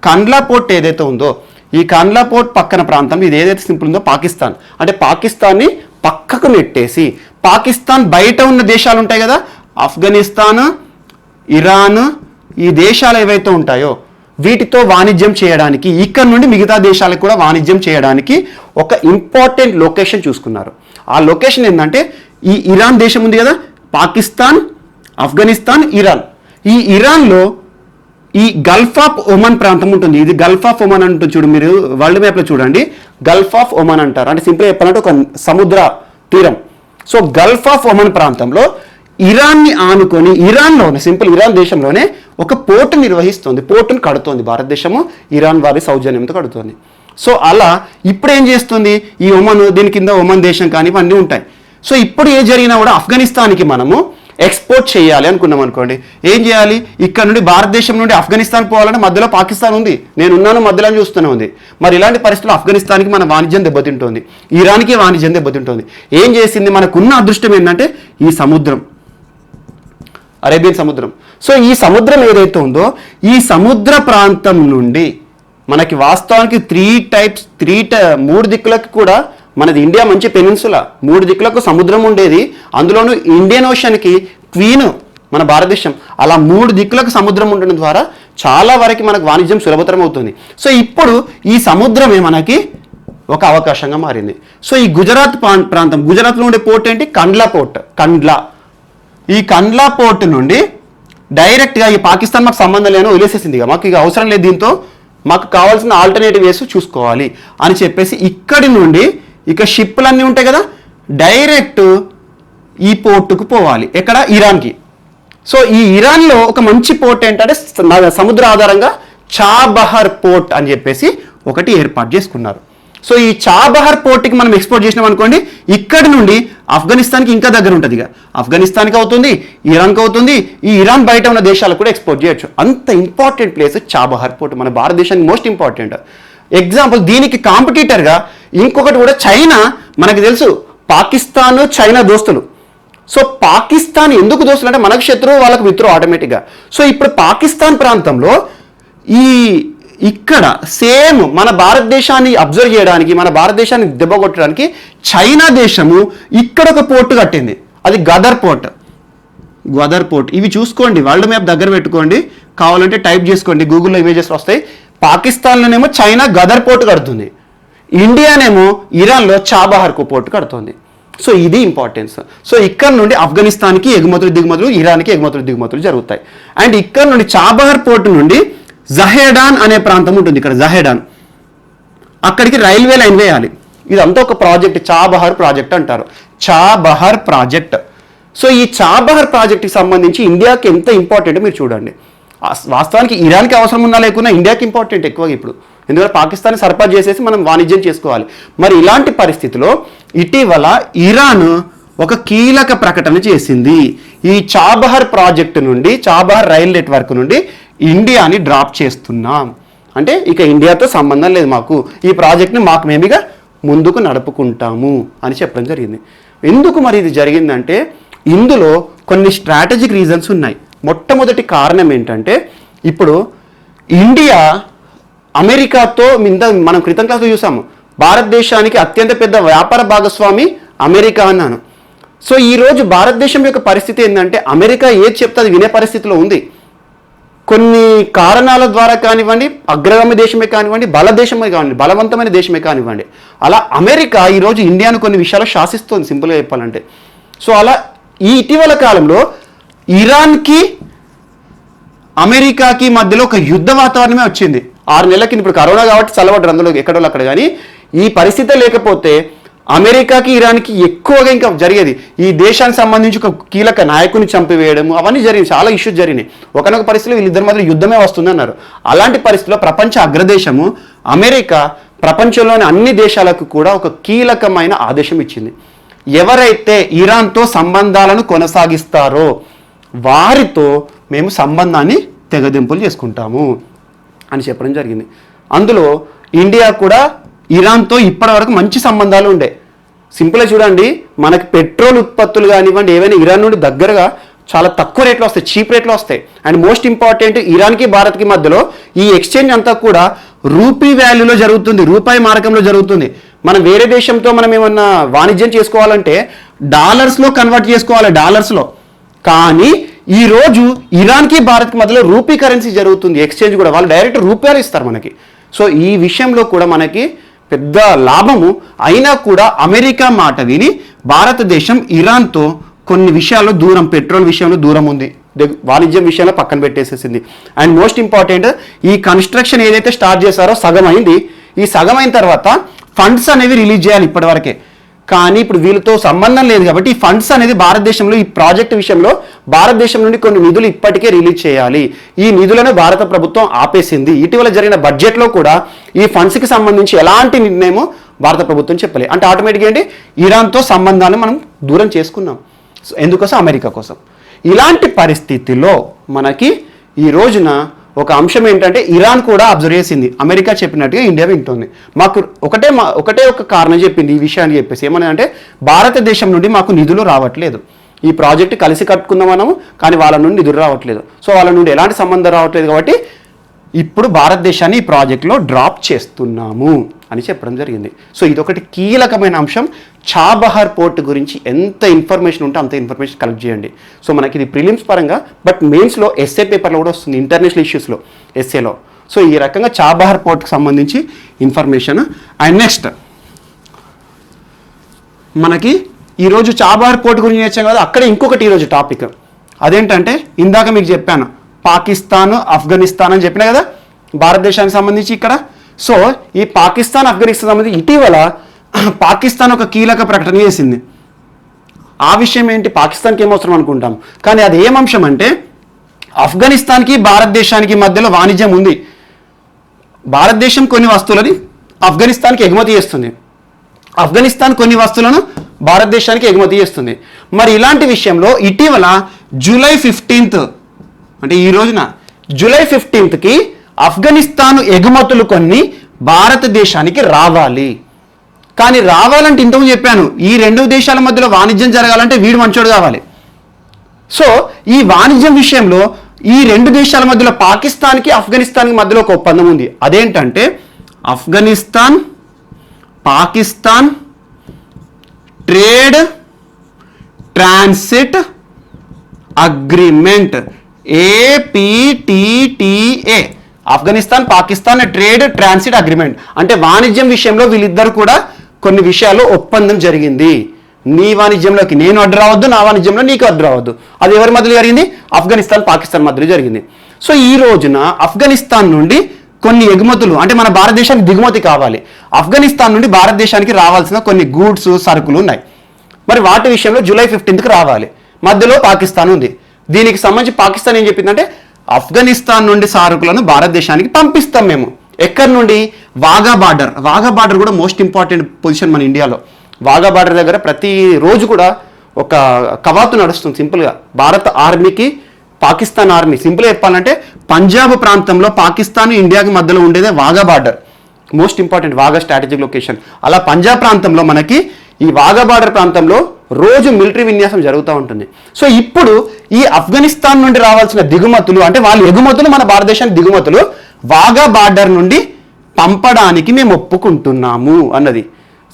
కండ్లా పోర్ట్ ఏదైతే ఉందో, ఈ కండ్లా పోర్ట్ పక్కన ప్రాంతం ఇది ఏదైతే సింపుల్ ఉందో పాకిస్తాన్, అంటే పాకిస్తాన్ని పక్కకు నెట్టేసి పాకిస్తాన్ బయట ఉన్న దేశాలు ఉంటాయి కదా, ఆఫ్ఘనిస్తాన్, ఇరాన్, ఈ దేశాలు ఏవైతే ఉంటాయో వీటితో వాణిజ్యం చేయడానికి, ఇక్కడ నుండి మిగతా దేశాలకు కూడా వాణిజ్యం చేయడానికి ఒక ఇంపార్టెంట్ లొకేషన్ చూసుకున్నారు. ఆ లొకేషన్ ఏంటంటే ఈ ఇరాన్ దేశం ఉంది కదా, పాకిస్తాన్, ఆఫ్ఘనిస్తాన్, ఇరాన్. ఈ ఇరాన్లో ఈ గల్ఫ్ ఆఫ్ ఒమన్ ప్రాంతం ఉంటుంది. ఇది గల్ఫ్ ఆఫ్ ఒమన్ అంటుంది చూడు, మీరు వరల్డ్ మ్యాప్లో చూడండి, గల్ఫ్ ఆఫ్ ఒమన్ అంటారు. అంటే సింపుల్గా చెప్పాలంటే ఒక సముద్ర తీరం. సో గల్ఫ్ ఆఫ్ ఒమన్ ప్రాంతంలో ఇరాన్ని ఆనుకొని, ఇరాన్లోనే సింపుల్ ఇరాన్ దేశంలోనే ఒక పోర్టు నిర్వహిస్తుంది, పోర్టును కడుతోంది భారతదేశము, ఇరాన్ వారి సౌజన్యంతో కడుతోంది. సో అలా ఇప్పుడు ఏం చేస్తుంది ఈ ఒమన్, దీని కింద ఒమన్ దేశం కానీ ఇవన్నీ ఉంటాయి. సో ఇప్పుడు ఏ జరిగినా కూడా ఆఫ్ఘనిస్తాన్కి మనము ఎక్స్పోర్ట్ చేయాలి అనుకున్నాం అనుకోండి, ఏం చేయాలి, ఇక్కడ నుండి భారతదేశం నుండి ఆఫ్ఘనిస్తాన్ పోవాలంటే మధ్యలో పాకిస్తాన్ ఉంది, నేనున్నాను మధ్యలో చూస్తూనే ఉంది. మరి ఇలాంటి పరిస్థితుల్లో ఆఫ్ఘనిస్తాన్కి మన వాణిజ్యం దెబ్బతింటుంది, ఇరాన్కి వాణిజ్యం దెబ్బతింటుంది. ఏం చేసింది, మనకున్న అదృష్టం ఏంటంటే ఈ సముద్రం, అరేబియన్ సముద్రం. సో ఈ సముద్రం ఏదైతే ఉందో ఈ సముద్ర ప్రాంతం నుండి మనకి వాస్తవానికి మూడు దిక్కులకి కూడా మనది ఇండియా మంచి పెనిన్సులా, మూడు దిక్కులకు సముద్రం ఉండేది, అందులోనూ ఇండియన్ ఓషన్కి క్వీన్ మన భారతదేశం. అలా మూడు దిక్కులకు సముద్రం ఉండడం ద్వారా చాలా వరకు మనకు వాణిజ్యం సులభతరం అవుతుంది. సో ఇప్పుడు ఈ సముద్రమే మనకి ఒక అవకాశంగా మారింది. సో ఈ గుజరాత్ ప్రాంతం, గుజరాత్లో ఉండే పోర్ట్ ఏంటి, కండ్లా పోర్ట్, కండ్లా. ఈ కండ్లా పోర్ట్ నుండి డైరెక్ట్గా ఈ పాకిస్తాన్ మాకు సంబంధం లేని వదిలేసేసింది, మాకు ఇక అవసరం లేదు, దీంతో మాకు కావాల్సిన ఆల్టర్నేటివ్ వేసి చూసుకోవాలి అని చెప్పేసి ఇక్కడి నుండి ఇక షిప్లన్నీ ఉంటాయి కదా, డైరెక్ట్ ఈ పోర్టుకు పోవాలి, ఎక్కడ, ఇరాన్కి. సో ఈ ఇరాన్లో ఒక మంచి పోర్ట్ ఏంటంటే సముద్ర ఆధారంగా చాబహర్ పోర్ట్ అని చెప్పేసి ఒకటి ఏర్పాటు చేసుకున్నారు. సో ఈ చాబహర్ పోర్ట్కి మనం ఎక్స్పోర్ట్ చేసినాం అనుకోండి, ఇక్కడి నుండి ఆఫ్ఘనిస్తాన్కి ఇంకా దగ్గర ఉంటుంది, ఇక ఆఫ్ఘనిస్తాన్కి అవుతుంది, ఇరాన్కి అవుతుంది, ఈ ఇరాన్ బయట ఉన్న దేశాలకు కూడా ఎక్స్పోర్ట్ చేయొచ్చు. అంత ఇంపార్టెంట్ ప్లేస్ చాబహర్ పోర్ట్, మన భారతదేశానికి మోస్ట్ ఇంపార్టెంట్. ఎగ్జాంపుల్ దీనికి కాంపిటీటర్గా ఇంకొకటి కూడా చైనా, మనకు తెలుసు పాకిస్తాన్ చైనా దోస్తులు. సో పాకిస్తాన్ ఎందుకు దోస్తులు అంటే మనకు శత్రువు వాళ్ళకు మిత్రువు ఆటోమేటిక్గా. సో ఇప్పుడు పాకిస్తాన్ ప్రాంతంలో ఇక్కడ సేమ్ మన భారతదేశాన్ని అబ్జర్వ్ చేయడానికి, మన భారతదేశాన్ని దెబ్బ కొట్టడానికి చైనా దేశము ఇక్కడ ఒక పోర్టు కట్టింది, అది గదర్ పోర్ట్, గదర్ పోర్ట్. ఇవి చూసుకోండి, వరల్డ్ మ్యాప్ దగ్గర పెట్టుకోండి, కావాలంటే టైప్ చేసుకోండి, గూగుల్లో ఇమేజెస్ వస్తాయి. పాకిస్తాన్లోనేమో చైనా గదర్ పోర్ట్ కడుతుంది, ఇండియానేమో ఇరాన్లో చాబహార్ పోర్ట్ కడుతుంది. సో ఇది ఇంపార్టెన్స్. సో ఇక్కడ నుండి ఆఫ్ఘనిస్తాన్కి ఎగుమతులు దిగుమతులు, ఇరాన్కి ఎగుమతులు దిగుమతులు జరుగుతాయి. అండ్ ఇక్కడ నుండి చాబహార్ పోర్ట్ నుండి జహేడాన్ అనే ప్రాంతం ఉంటుంది, ఇక్కడ జహేడాన్, అక్కడికి రైల్వే లైన్ వేయాలి. ఇదంతా ఒక ప్రాజెక్ట్, చాబహార్ ప్రాజెక్ట్ అంటారు, చాబహార్ ప్రాజెక్ట్. సో ఈ చాబహార్ ప్రాజెక్ట్కి సంబంధించి ఇండియాకి ఎంత ఇంపార్టెంట్ మీరు చూడండి. వాస్తవానికి ఇరాన్కి అవసరం ఉన్నా లేకున్నా ఇండియాకి ఇంపార్టెంట్ ఎక్కువగా ఇప్పుడు, ఎందుకంటే పాకిస్తాన్ సరఫరా చేసేసి మనం వాణిజ్యం చేసుకోవాలి. మరి ఇలాంటి పరిస్థితిలో ఇటీవల ఇరాన్ ఒక కీలక ప్రకటన చేసింది, ఈ చాబహార్ ప్రాజెక్టు నుండి, చాబహార్ రైల్ నెట్వర్క్ నుండి ఇండియాని డ్రాప్ చేస్తున్నాం, అంటే ఇక ఇండియాతో సంబంధం లేదు మాకు, ఈ ప్రాజెక్ట్ని మాకు మేమిగా ముందుకు నడుపుకుంటాము అని చెప్పడం జరిగింది. ఎందుకు మరి ఇది జరిగిందంటే ఇందులో కొన్ని స్ట్రాటజిక్ రీజన్స్ ఉన్నాయి. మొట్టమొదటి కారణం ఏంటంటే ఇప్పుడు ఇండియా అమెరికాతో మనం క్రితం క్లాస్లో చూసాము, భారతదేశానికి అత్యంత పెద్ద వ్యాపార భాగస్వామి అమెరికా అన్నాను. సో ఈరోజు భారతదేశం యొక్క పరిస్థితి ఏంటంటే అమెరికా ఏది చెప్తే అది వినే పరిస్థితిలో ఉంది. కొన్ని కారణాల ద్వారా కానివ్వండి, అగ్రగామి దేశమే కానివ్వండి, దేశమే కానివ్వండి, బలవంతమైన దేశమే కానివ్వండి, అలా అమెరికా ఈరోజు ఇండియాను కొన్ని విషయాలు శాసిస్తుంది సింపుల్గా చెప్పాలంటే. సో అలా ఈ ఇటీవల కాలంలో ఇరాన్కి అమెరికాకి మధ్యలో ఒక యుద్ధ వాతావరణమే వచ్చింది. 6 నెలల కింద, ఇప్పుడు కరోనా కాబట్టి చల్లబడ్డారు అందులో ఎక్కడో అక్కడ, కానీ ఈ పరిస్థితి లేకపోతే అమెరికాకి ఇరాన్కి ఎక్కువగా ఇంకా జరిగేది. ఈ దేశానికి సంబంధించి ఒక కీలక నాయకుని చంపివేయడం అవన్నీ జరిగింది, చాలా ఇష్యూస్ జరిగినాయి. ఒకనొక పరిస్థితిలో వీళ్ళిద్దరి మధ్య యుద్ధమే వస్తుంది అన్నారు. అలాంటి పరిస్థితిలో ప్రపంచ అగ్రదేశము అమెరికా ప్రపంచంలోని అన్ని దేశాలకు కూడా ఒక కీలకమైన ఆదేశం ఇచ్చింది. ఎవరైతే ఇరాన్తో సంబంధాలను కొనసాగిస్తారో వారితో మేము సంబంధాన్ని తెగదింపులు చేసుకుంటాము అని చెప్పడం జరిగింది. అందులో ఇండియా కూడా ఇరాన్తో ఇప్పటివరకు మంచి సంబంధాలు ఉండే. సింపుల్గా చూడండి, మనకి పెట్రోల్ ఉత్పత్తులు కానివ్వండి ఏవైనా ఇరాన్ నుండి దగ్గరగా చాలా తక్కువ రేట్లో వస్తాయి, చీప్ రేట్లో వస్తాయి. అండ్ మోస్ట్ ఇంపార్టెంట్, ఇరాన్కి భారత్కి మధ్యలో ఈ ఎక్స్చేంజ్ అంతా కూడా రూపీ వాల్యూలో జరుగుతుంది, రూపాయి మారకంలో జరుగుతుంది. మనం వేరే దేశంతో మనం ఏమన్నా వాణిజ్యం చేసుకోవాలంటే డాలర్స్లో కన్వర్ట్ చేసుకోవాలి, డాలర్స్లో. కానీ ఈరోజు ఇరాన్కి భారత్కి మధ్యలో రూపీ కరెన్సీ జరుగుతుంది, ఎక్స్చేంజ్ కూడా వాళ్ళు డైరెక్ట్ రూపాయలు ఇస్తారు మనకి. సో ఈ విషయంలో కూడా మనకి పెద్ద లాభము. అయినా కూడా అమెరికా మాట విని భారతదేశం ఇరాన్తో కొన్ని విషయాల్లో దూరం, పెట్రోల్ విషయంలో దూరం ఉంది, వాణిజ్యం విషయంలో పక్కన పెట్టేసేసింది. అండ్ మోస్ట్ ఇంపార్టెంట్, ఈ కన్స్ట్రక్షన్ ఏదైతే స్టార్ట్ చేశారో సగం అయింది. ఈ సగం అయిన తర్వాత ఫండ్స్ అనేవి రిలీజ్ చేయాలి ఇప్పటివరకే. కానీ ఇప్పుడు వీళ్ళతో సంబంధం లేదు కాబట్టి ఈ ఫండ్స్ అనేది భారతదేశంలో, ఈ ప్రాజెక్ట్ విషయంలో భారతదేశం నుండి కొన్ని నిధులు ఇప్పటికే రిలీజ్ చేయాలి. ఈ నిధులను భారత ప్రభుత్వం ఆపేసింది. ఇటీవల జరిగిన బడ్జెట్లో కూడా ఈ ఫండ్స్కి సంబంధించి ఎలాంటి నిర్ణయమో భారత ప్రభుత్వం చెప్పలేదు. అంటే ఆటోమేటిక్గా ఏంటి, ఇరాన్తో సంబంధాలను మనం దూరం చేసుకున్నాం. ఎందుకోసం? అమెరికా కోసం. ఇలాంటి పరిస్థితిలో మనకి ఈ రోజున ఒక అంశం ఏంటంటే ఇరాన్ కూడా అబ్జర్వ్ చేసింది, అమెరికా చెప్పినట్టుగా ఇండియా వింటుంది. మాకు ఒకటే ఒక కారణం చెప్పింది ఈ విషయాన్ని చెప్పేసి, ఏమని అంటే భారతదేశం నుండి మాకు నిధులు రావట్లేదు, ఈ ప్రాజెక్ట్ కలిసి కట్టుకుందాం మనము, కానీ వాళ్ళ నుండి నిధులు రావట్లేదు. సో వాళ్ళ నుండి ఎలాంటి సంబంధం రావట్లేదు కాబట్టి ఇప్పుడు భారతదేశాన్ని ఈ ప్రాజెక్ట్లో డ్రాప్ చేస్తున్నాము అని చెప్పడం జరిగింది. సో ఇదొకటి కీలకమైన అంశం. చాబహార్ పోర్ట్ గురించి ఎంత ఇన్ఫర్మేషన్ ఉంటే అంత ఇన్ఫర్మేషన్ కలెక్ట్ చేయండి. సో మనకి ఇది ప్రిలిమ్స్ పరంగా, బట్ మెయిన్స్లో ఎస్ఏ పేపర్లో కూడా వస్తుంది, ఇంటర్నేషనల్ ఇష్యూస్లో ఎస్ఏలో. సో ఈ రకంగా చాబహార్ పోర్ట్కి సంబంధించి ఇన్ఫర్మేషన్. అండ్ నెక్స్ట్ మనకి ఈరోజు చాబహార్ పోర్ట్ గురించి నేర్చాం కదా, అక్కడ ఇంకొకటి ఈరోజు టాపిక్ అదేంటంటే ఇందాక మీకు చెప్పాను పాకిస్తాన్, ఆఫ్ఘనిస్తాన్ అని చెప్పినా కదా భారతదేశానికి సంబంధించి ఇక్కడ. సో ఈ పాకిస్తాన్, ఆఫ్ఘనిస్తాన్ సంబంధించి ఇటీవల పాకిస్తాన్ ఒక కీలక ప్రకటన చేసింది. ఆ విషయం ఏంటి, పాకిస్తాన్కి ఏమవసరం అనుకుంటాం, కానీ అది ఏం అంశం అంటే ఆఫ్ఘనిస్తాన్కి భారతదేశానికి మధ్యలో వాణిజ్యం ఉంది. భారతదేశం కొన్ని వస్తువులని ఆఫ్ఘనిస్తాన్కి ఎగుమతి చేస్తుంది, ఆఫ్ఘనిస్తాన్ కొన్ని వస్తువులను భారతదేశానికి ఎగుమతి చేస్తుంది. మరి ఇలాంటి విషయంలో ఇటీవల జూలై 15 అంటే ఈ రోజున జూలై 15కి ఆఫ్ఘనిస్తాన్ ఎగుమతులు కొన్ని భారతదేశానికి రావాలి. కానీ రావాలంటే ఇంతకు చెప్పాను, ఈ రెండు దేశాల మధ్యలో వాణిజ్యం జరగాలంటే వీడు మంచోడు కావాలి. సో ఈ వాణిజ్యం విషయంలో ఈ రెండు దేశాల మధ్యలో పాకిస్తాన్కి, ఆఫ్ఘనిస్తాన్కి మధ్యలో ఒక ఒప్పందం ఉంది. అదేంటంటే Afghanistan Pakistan trade transit agreement, APTTA, Afghanistan Pakistan trade transit agreement. అంటే వాణిజ్యం విషయంలో వీళ్ళిద్దరు కూడా కొన్ని విషయాల్లో ఒప్పందం జరిగింది. నీ వాణిజ్యంలోకి నేను అడ్డు రావద్దు, నా వాణిజ్యంలో నీకు అడ్డు రావద్దు. అది ఎవరి మధ్యలో జరిగింది? ఆఫ్ఘనిస్తాన్ పాకిస్తాన్ మధ్యలో జరిగింది. సో ఈ రోజున ఆఫ్ఘనిస్తాన్ నుండి కొన్ని ఎగుమతులు అంటే మన భారతదేశానికి దిగుమతి కావాలి. ఆఫ్ఘనిస్తాన్ నుండి భారతదేశానికి రావాల్సిన కొన్ని గూడ్స్, సరుకులు ఉన్నాయి. మరి వాటి విషయంలో జూలై 15కి రావాలి. మధ్యలో పాకిస్తాన్ ఉంది. దీనికి సంబంధించి పాకిస్తాన్ ఏం చెప్పిందంటే ఆఫ్ఘనిస్తాన్ నుండి సరుకులను భారతదేశానికి పంపిస్తాం మేము. ఎక్కడి నుండి? వాఘా బార్డర్. వాఘా బార్డర్ కూడా మోస్ట్ ఇంపార్టెంట్ పొజిషన్ మన ఇండియాలో. వాఘా బార్డర్ దగ్గర ప్రతిరోజు కూడా ఒక కవాతు నడుస్తుంది. సింపుల్గా భారత ఆర్మీకి పాకిస్తాన్ ఆర్మీ, సింపుల్గా చెప్పాలంటే పంజాబ్ ప్రాంతంలో పాకిస్తాన్ ఇండియాకి మధ్యలో ఉండేదే Wagah border. Most important Wagah strategic location. అలా పంజాబ్ ప్రాంతంలో మనకి ఈ వాఘా బార్డర్ ప్రాంతంలో రోజు మిలిటరీ విన్యాసం జరుగుతూ ఉంటుంది. సో ఇప్పుడు ఈ ఆఫ్ఘనిస్తాన్ నుండి రావాల్సిన దిగుమతులు అంటే వాళ్ళ ఎగుమతులు, మన భారతదేశానికి దిగుమతులు వాఘా బార్డర్ నుండి పంపడానికి మేము ఒప్పుకుంటున్నాము అన్నది.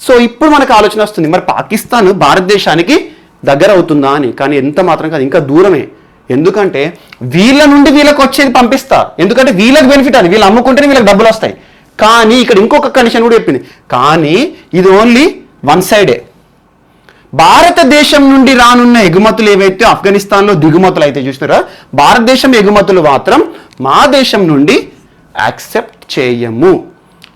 సో ఇప్పుడు మనకు ఆలోచన వస్తుంది, మరి పాకిస్తాన్ భారతదేశానికి దగ్గర అవుతుందా అని. కానీ ఎంత మాత్రం కాదు, ఇంకా దూరమే. ఎందుకంటే వీళ్ళ నుండి వీళ్ళకి వచ్చేది పంపిస్తా, ఎందుకంటే వీళ్ళకి బెనిఫిట్ అది, వీళ్ళు అమ్ముకుంటేనే వీళ్ళకి డబ్బులు వస్తాయి. కానీ ఇక్కడ ఇంకొక కండిషన్ కూడా చెప్పింది, కానీ ఇది ఓన్లీ వన్ సైడే. భారతదేశం నుండి రానున్న ఎగుమతులు ఏవైతే ఆఫ్ఘనిస్తాన్లో దిగుమతులు అయితే చూసినారో, భారతదేశం ఎగుమతులు మాత్రం మా దేశం నుండి యాక్సెప్ట్ చేయము.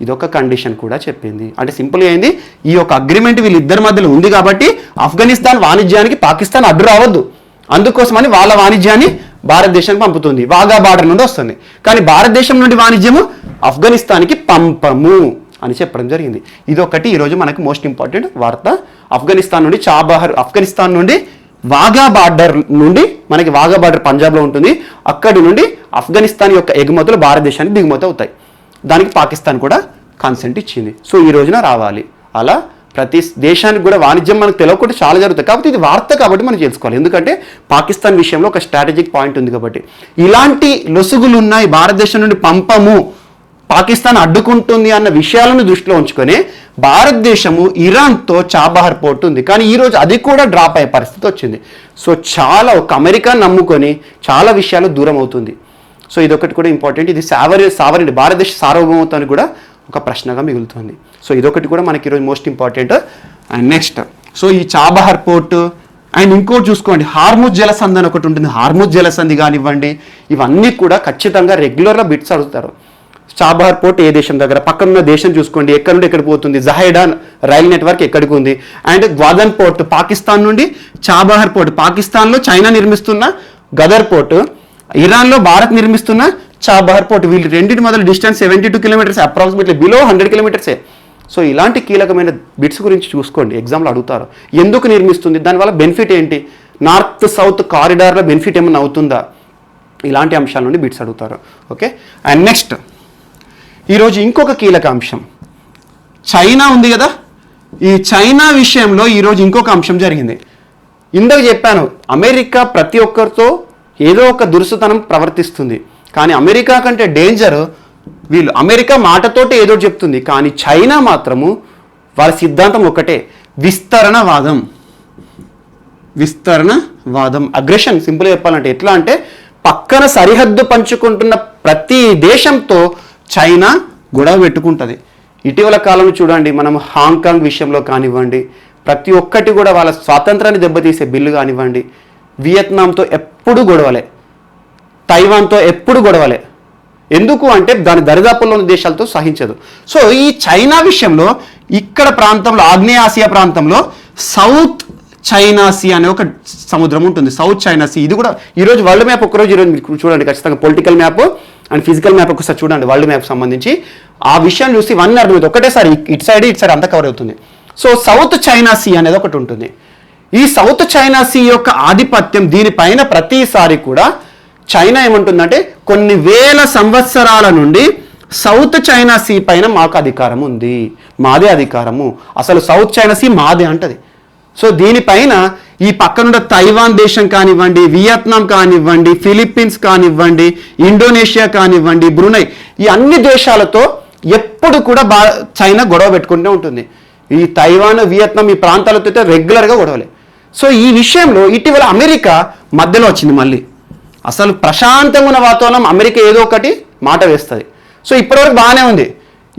ఇదొక కండిషన్ కూడా చెప్పింది. అంటే సింపుల్గా అయింది, ఈ యొక్క అగ్రిమెంట్ వీళ్ళిద్దరి మధ్యలో ఉంది కాబట్టి ఆఫ్ఘనిస్తాన్ వాణిజ్యానికి పాకిస్తాన్ అడ్డు రావద్దు, అందుకోసమని వాళ్ళ వాణిజ్యాన్ని భారతదేశానికి పంపుతుంది, వాగా బార్డర్ నుండి వస్తుంది. కానీ భారతదేశం నుండి వాణిజ్యము ఆఫ్ఘనిస్తాన్కి పంపము అని చెప్పడం జరిగింది. ఇదొకటి ఈరోజు మనకు మోస్ట్ ఇంపార్టెంట్ వార్త. ఆఫ్ఘనిస్తాన్ నుండి ఆఫ్ఘనిస్తాన్ నుండి వాగా బార్డర్ నుండి, మనకి వాగా బార్డర్ పంజాబ్లో ఉంటుంది, అక్కడి నుండి ఆఫ్ఘనిస్తాన్ యొక్క ఎగుమతులు భారతదేశానికి దిగుమతి అవుతాయి. దానికి పాకిస్తాన్ కూడా కన్సెంట్ ఇచ్చింది. సో ఈ రోజున రావాలి. అలా ప్రతి దేశానికి కూడా వాణిజ్యం మనకు తెలియకుండా చాలా జరుగుతుంది. కాబట్టి ఇది వార్త కాబట్టి మనం తెలుసుకోవాలి, ఎందుకంటే పాకిస్తాన్ విషయంలో ఒక స్ట్రాటజిక్ పాయింట్ ఉంది కాబట్టి. ఇలాంటి లొసుగులు ఉన్నాయి, భారతదేశం నుండి పంపము, పాకిస్తాన్ అడ్డుకుంటుంది అన్న విషయాలను దృష్టిలో ఉంచుకొని భారతదేశము ఇరాన్తో చాబహార్ పోర్ట్ ఉంది, కానీ ఈరోజు అది కూడా డ్రాప్ అయ్యే పరిస్థితి వచ్చింది. సో చాలా ఒక అమెరికా నమ్ముకొని చాలా విషయాలు దూరం అవుతుంది. సో ఇదొకటి కూడా ఇంపార్టెంట్. ఇది సావరిన్ భారతదేశ సార్వభౌమత్వానికి కూడా ఒక ప్రశ్నగా మిగులుతుంది. సో ఇదొకటి కూడా మనకి ఈరోజు most important. And next, so ఈ చాబహార్ పోర్టు అండ్ ఇంకోటి చూసుకోండి, హార్ముజ్ జలసంధి అని ఒకటి ఉంటుంది. హార్ముజ్ జలసంధి కానివ్వండి, ఇవన్నీ కూడా ఖచ్చితంగా రెగ్యులర్గా బిట్స్ అడుగుతారు. చాబహార్ పోర్ట్ ఏ దేశం దగ్గర, పక్కనున్న దేశం చూసుకోండి, ఎక్కడి నుండి ఎక్కడికి పోతుంది, జహైడాన్ రైల్ నెట్వర్క్ ఎక్కడికి ఉంది. అండ్ గ్వాదన్ పోర్ట్ పాకిస్తాన్ నుండి, చాబహార్ పోర్ట్ పాకిస్తాన్లో చైనా నిర్మిస్తున్న గదర్ పోర్టు, ఇరాన్లో భారత్ నిర్మిస్తున్న చాబహార్ పోర్ట్, వీళ్ళు రెండింటి మధ్య డిస్టెన్స్ 72 కిలోమీటర్స్, అప్రాక్సిమేట్లీ బిలో 100 కిలోమీటర్సే. సో ఇలాంటి కీలకమైన బిట్స్ గురించి చూసుకోండి, ఎగ్జామ్లో అడుగుతారు. ఎందుకు నిర్మిస్తుంది, దానివల్ల బెనిఫిట్ ఏంటి, నార్త్ సౌత్ కారిడార్లో బెనిఫిట్ ఏమైనా అవుతుందా, ఇలాంటి అంశాల నుండి బిట్స్ అడుగుతారు. ఓకే. అండ్ నెక్స్ట్ ఈరోజు ఇంకొక కీలక అంశం, చైనా ఉంది కదా, ఈ చైనా విషయంలో ఈరోజు ఇంకొక అంశం జరిగింది. ఇందాక చెప్పాను, అమెరికా ప్రతి ఒక్కరితో ఏదో ఒక దురుసుతనం ప్రవర్తిస్తుంది, కానీ అమెరికా కంటే డేంజర్ వీళ్ళు. అమెరికా మాటతోటి ఏదో చెప్తుంది, కానీ చైనా మాత్రము వాళ్ళ సిద్ధాంతం ఒకటే, విస్తరణవాదం. అగ్రెషన్. సింపుల్గా చెప్పాలంటే ఎట్లా అంటే, పక్కన సరిహద్దు పంచుకుంటున్న ప్రతి దేశంతో చైనా గొడవ పెట్టుకుంటుంది. ఇటీవల కాలంలో చూడండి, మనం హాంకాంగ్ విషయంలో కానివ్వండి, ప్రతి ఒక్కటి కూడా వాళ్ళ స్వాతంత్రాన్ని దెబ్బతీసే బిల్లు కానివ్వండి, వియత్నాంతో ఎప్పుడు గొడవలే, తైవాన్తో ఎప్పుడు గొడవలే. ఎందుకు అంటే దాని దరిదాపుల్లో ఉన్న దేశాలతో సహించదు. సో ఈ చైనా విషయంలో ఇక్కడ ప్రాంతంలో, ఆగ్నేయ ఆసియా ప్రాంతంలో సౌత్ చైనా సీ అనే ఒక సముద్రం ఉంటుంది, సౌత్ చైనా సీ. ఇది కూడా ఈరోజు వరల్డ్ మ్యాప్ ఒక్కరోజు ఈరోజు మీరు చూడండి ఖచ్చితంగా, political map and physical map ఒకసారి చూడండి, వరల్డ్ మ్యాప్ సంబంధించి ఆ విషయాన్ని చూసి ఇవన్నీ అర్థమవుతుంది. ఒకటేసారి ఇటు సైడ్ అంతా కవర్ అవుతుంది. సో సౌత్ చైనా సీ అనేది ఒకటి ఉంటుంది. ఈ సౌత్ చైనా సీ యొక్క ఆధిపత్యం, దీనిపైన ప్రతిసారి కూడా చైనా ఏమంటుందంటే, కొన్ని వేల సంవత్సరాల నుండి సౌత్ చైనా సీ పైన మాకు అధికారం ఉంది, మాదే అధికారము, అసలు సౌత్ చైనా సీ మాదే అంటది. సో దీనిపైన ఈ పక్కనున్న తైవాన్ దేశం కానివ్వండి, వియత్నాం కానివ్వండి, ఫిలిప్పీన్స్ కానివ్వండి, ఇండోనేషియా కానివ్వండి, బ్రునై, ఈ అన్ని దేశాలతో ఎప్పుడు కూడా చైనా గొడవ పెట్టుకుంటూ ఉంటుంది. ఈ తైవాన్, వియత్నాం ఈ ప్రాంతాలతో అయితే రెగ్యులర్గా గొడవలే. సో ఈ విషయంలో ఇటీవల అమెరికా మధ్యలో వచ్చింది. మళ్ళీ అసలు ప్రశాంతంగా ఉన్న వాతావరణం, అమెరికా ఏదో ఒకటి మాట వేస్తుంది. సో ఇప్పటివరకు బాగానే ఉంది.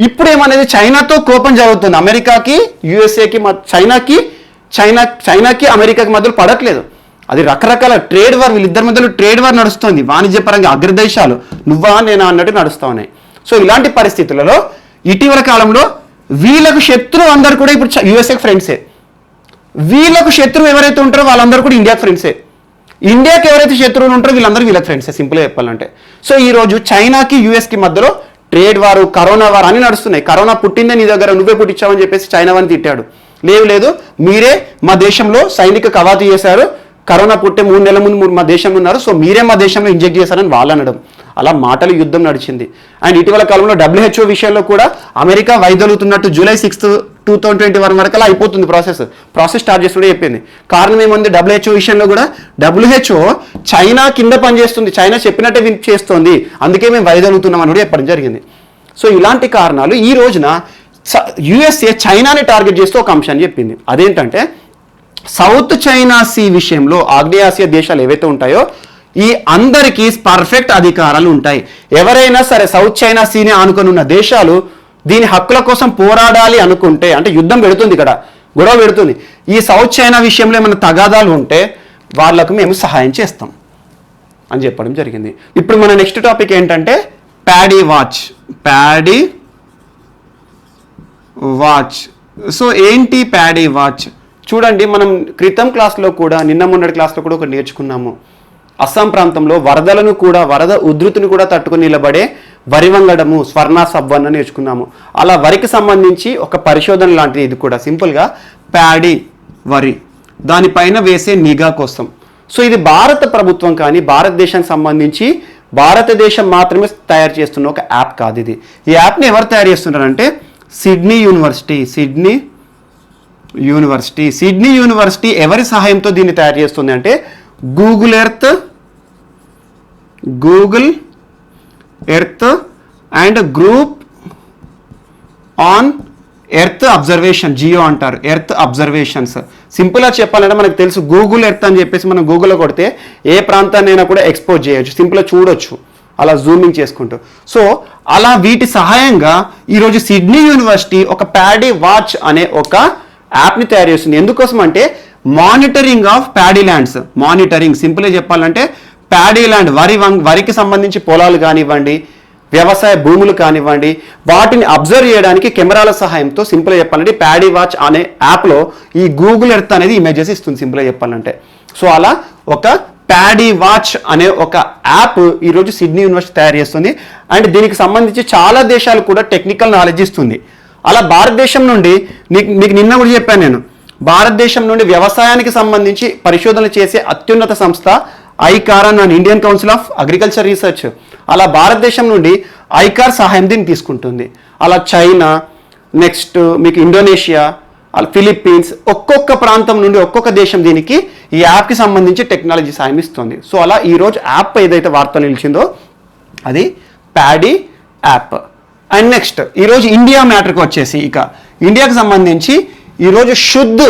ఇప్పుడు ఏమనేది, చైనాతో కోపం జరుగుతుంది. అమెరికాకి యుఎస్ఏకి, చైనాకి అమెరికాకి మధ్యలో పడట్లేదు. అది రకరకాల ట్రేడ్ వార్, వీళ్ళిద్దరి మధ్యలో ట్రేడ్ వార్ నడుస్తుంది. వాణిజ్యపరంగా అగ్రదేశాలు నువ్వా నేనా అన్నట్టు నడుస్తూ ఉన్నాయి. సో ఇలాంటి పరిస్థితులలో ఇటీవల కాలంలో వీళ్ళకు శత్రువు అందరు కూడా ఇప్పుడు యుఎస్ఏకి ఫ్రెండ్సే. వీళ్ళకు శత్రువు ఎవరైతే ఉంటారో వాళ్ళందరూ కూడా ఇండియాకి ఫ్రెండ్సే. ఇండియాకి ఎవరైతే శత్రువులు ఉంటారో వీళ్ళందరూ వీళ్ళకి ఫ్రెండ్సే, సింపుల్గా చెప్పాలంటే. సో ఈరోజు చైనాకి యుఎస్కి మధ్యలో ట్రేడ్ వారు, కరోనా వారు అన్ని నడుస్తున్నాయి. కరోనా పుట్టిందే నీ దగ్గర, నువ్వే పుట్టించావని చెప్పేసి చైనా వారిని తిట్టాడు. లేదు మీరే మా దేశంలో సైనిక కవాతు చేశారు, కరోనా పుట్టే 3 నెలల ముందు మా దేశంలో ఉన్నారు, సో మీరే మా దేశంలో ఇంజెక్ట్ చేశారని వాళ్ళు అనడం. అలా మాటల యుద్ధం నడిచింది. అండ్ ఇటీవల కాలంలో WHO విషయంలో కూడా అమెరికా వైదొలుగుతున్నట్టు జూలై 6, 2021 వరకు అలా అయిపోతుంది ప్రాసెస్ స్టార్ట్ చేస్తుండే చెప్పింది. కారణం ఏముంది, WHO విషయంలో కూడా WHO చైనా కింద పనిచేస్తుంది, చైనా చెప్పినట్టే చేస్తుంది, అందుకే మేము వైదొలుగుతున్నాం అని కూడా చెప్పడం జరిగింది. సో ఇలాంటి కారణాలు ఈ రోజున యుఎస్ఏ చైనాని టార్గెట్ చేస్తూ ఒక అంశాన్ని చెప్పింది. అదేంటంటే, సౌత్ చైనా సీ విషయంలో ఆగ్నేయాసియా దేశాలు ఏవైతే ఉంటాయో ఈ అందరికీ పర్ఫెక్ట్ అధికారాలు ఉంటాయి. ఎవరైనా సరే సౌత్ చైనా సీని ఆనుకొని ఉన్న దేశాలు దీని హక్కుల కోసం పోరాడాలి అనుకుంటే, అంటే యుద్ధం పెడుతుంది, ఇక్కడ గొడవ పెడుతుంది, ఈ సౌత్ చైనా విషయంలో ఏమైనా తగాదాలు ఉంటే వాళ్ళకు మేము సహాయం చేస్తాం అని చెప్పడం జరిగింది. ఇప్పుడు మన నెక్స్ట్ టాపిక్ ఏంటంటే ప్యాడీ వాచ్. సో ఏంటి ప్యాడీ వాచ్? చూడండి, మనం క్రితం క్లాస్లో కూడా, నిన్న మొన్నటి క్లాస్లో కూడా ఒకటి నేర్చుకున్నాము. అస్సాం ప్రాంతంలో వరద ఉధృతిని కూడా తట్టుకుని నిలబడే వరి వంగడము, స్వర్ణ సబ్వన్న నేర్చుకున్నాము. అలా వరికి సంబంధించి ఒక పరిశోధన లాంటిది ఇది కూడా. సింపుల్గా ప్యాడీ, వరి, దానిపైన వేసే నిఘా కోసం. సో ఇది భారత ప్రభుత్వం కానీ భారతదేశానికి సంబంధించి భారతదేశం మాత్రమే తయారు చేస్తున్న ఒక యాప్ కాదు ఇది. ఈ యాప్ని ఎవరు తయారు చేస్తున్నారంటే సిడ్నీ యూనివర్సిటీ ఎవరి సహాయంతో దీన్ని తయారు చేస్తుంది అంటే Google Earth and group on Earth observation, GEO అంటారు, ఎర్త్ అబ్జర్వేషన్స్. సింపుల్గా చెప్పాలంటే మనకు తెలుసు గూగుల్ ఎర్త్ అని చెప్పేసి మనం గూగుల్లో కొడితే ఏ ప్రాంతాన్నైనా కూడా ఎక్స్పోజ్ చేయొచ్చు, సింపుల్గా చూడొచ్చు అలా జూమింగ్ చేసుకుంటూ. సో అలా వీటి సహాయంగా ఈరోజు సిడ్నీ యూనివర్సిటీ ఒక ప్యాడీ వాచ్ అనే ఒక యాప్ని తయారు చేస్తుంది. ఎందుకోసం అంటే monitoring of paddy lands. Monitoring సింపుల్గా చెప్పాలంటే ప్యాడీ ల్యాండ్, వరికి సంబంధించి పొలాలు కానివ్వండి, వ్యవసాయ భూములు కానివ్వండి, వాటిని అబ్జర్వ్ చేయడానికి కెమెరాల సహాయంతో సింపుల్గా చెప్పాలంటే ప్యాడీ వాచ్ అనే యాప్లో ఈ గూగుల్ ఎర్త్ అనేది ఇమేజెస్ ఇస్తుంది సింపుల్గా చెప్పాలంటే. సో అలా ఒక ప్యాడీ వాచ్ అనే ఒక యాప్ ఈరోజు సిడ్నీ యూనివర్సిటీ తయారు చేస్తుంది. అండ్ దీనికి సంబంధించి చాలా దేశాలు కూడా టెక్నికల్ నాలెడ్జ్ ఇస్తుంది. అలా భారతదేశం నుండి మీకు నిన్న కూడా చెప్పాను నేను, భారతదేశం నుండి వ్యవసాయానికి సంబంధించి పరిశోధనలు చేసే అత్యున్నత సంస్థ ఐకార్ అని, Indian council of agriculture research. అలా భారతదేశం నుండి ఐకార్ సహాయం దీన్ని తీసుకుంటుంది. అలా చైనా, నెక్స్ట్ మీకు ఇండోనేషియా, అలా ఫిలిప్పీన్స్, ఒక్కొక్క ప్రాంతం నుండి ఒక్కొక్క దేశం దీనికి ఈ యాప్కి సంబంధించి టెక్నాలజీ సాయం ఇస్తుంది. సో అలా ఈరోజు యాప్ ఏదైతే వార్తలు నిలిచిందో అది ప్యాడీ యాప్. అండ్ నెక్స్ట్ ఈరోజు ఇండియా మ్యాటర్కి వచ్చేసి, ఇక ఇండియాకి సంబంధించి ఈరోజు శుద్ధ్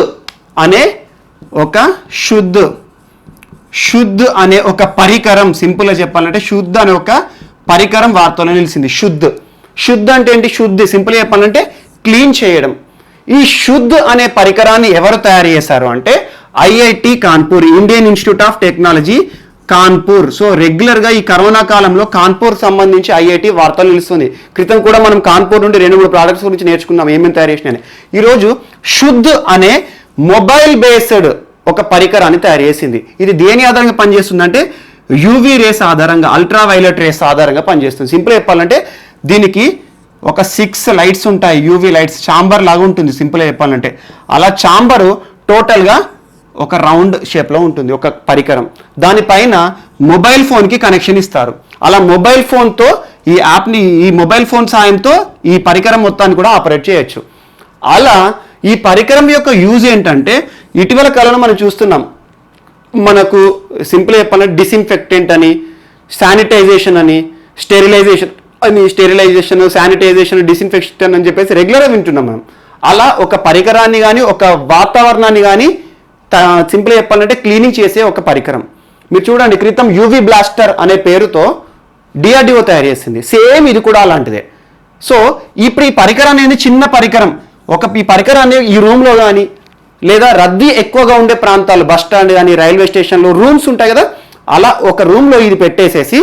అనే ఒక పరికరం, సింపుల్గా చెప్పాలంటే శుద్ధ్ అనే ఒక పరికరం వార్తలో నిలిచింది. శుద్ధ్ అంటే ఏంటి? శుద్ధి సింపుల్గా చెప్పాలంటే క్లీన్ చేయడం. ఈ శుద్ధ్ అనే పరికరాన్ని ఎవరు తయారు చేశారు అంటే IIT Kanpur, Indian institute of technology Kanpur. So రెగ్యులర్గా ఈ కరోనా కాలంలో కాన్పూర్ సంబంధించి ఐఐటి వార్తలు నిలుస్తుంది. క్రితం కూడా మనం కాన్పూర్ నుండి 2-3 ప్రోడక్ట్స్ గురించి నేర్చుకున్నాం ఏమేమి తయారు చేసినాయని. ఈరోజు శుద్ధ్ అనే మొబైల్ బేస్డ్ ఒక పరికరాన్ని తయారు చేసింది. ఇది దేని ఆధారంగా పనిచేస్తుందంటే యూవీ రేస్ ఆధారంగా, అల్ట్రా వైలెట్ రేస్ ఆధారంగా పనిచేస్తుంది. సింపుల్ చెప్పాలంటే దీనికి ఒక 6 లైట్స్ ఉంటాయి, యూవీ లైట్స్, ఛాంబర్ లాగా ఉంటుంది సింపుల్గా చెప్పాలంటే. అలా ఛాంబరు టోటల్గా ఒక రౌండ్ షేప్లో ఉంటుంది ఒక పరికరం. దానిపైన మొబైల్ ఫోన్కి కనెక్షన్ ఇస్తారు. అలా మొబైల్ ఫోన్తో ఈ మొబైల్ ఫోన్ సాయంతో ఈ పరికరం మొత్తాన్ని కూడా ఆపరేట్ చేయొచ్చు. అలా ఈ పరికరం యొక్క యూజ్ ఏంటంటే ఇటీవల కాలంలో మనం చూస్తున్నాం, మనకు సింపుల్గా చెప్పాలంటే డిస్ఇన్ఫెక్టెంట్ అని, శానిటైజేషన్ అని, స్టెరిలైజేషన్, శానిటైజేషన్, డిస్ఇన్ఫెక్షన్ అని చెప్పేసి రెగ్యులర్గా వింటున్నాం మనం. అలా ఒక పరికరాన్ని కానీ ఒక వాతావరణాన్ని కానీ సింపుల్గా చెప్పాలంటే క్లీనింగ్ చేసే ఒక పరికరం. మీరు చూడండి, క్రితం యూవీ బ్లాస్టర్ అనే పేరుతో డిఆర్డిఓ తయారు చేసింది. సేమ్ ఇది కూడా అలాంటిదే. సో ఇప్పుడు ఈ పరికరం అనేది చిన్న పరికరం. ఈ పరికరాన్ని ఈ రూమ్లో కానీ లేదా రద్దీ ఎక్కువగా ఉండే ప్రాంతాలు, బస్ స్టాండ్ కానీ రైల్వే స్టేషన్లో రూమ్స్ ఉంటాయి కదా, అలా ఒక రూమ్లో ఇది పెట్టేసేసి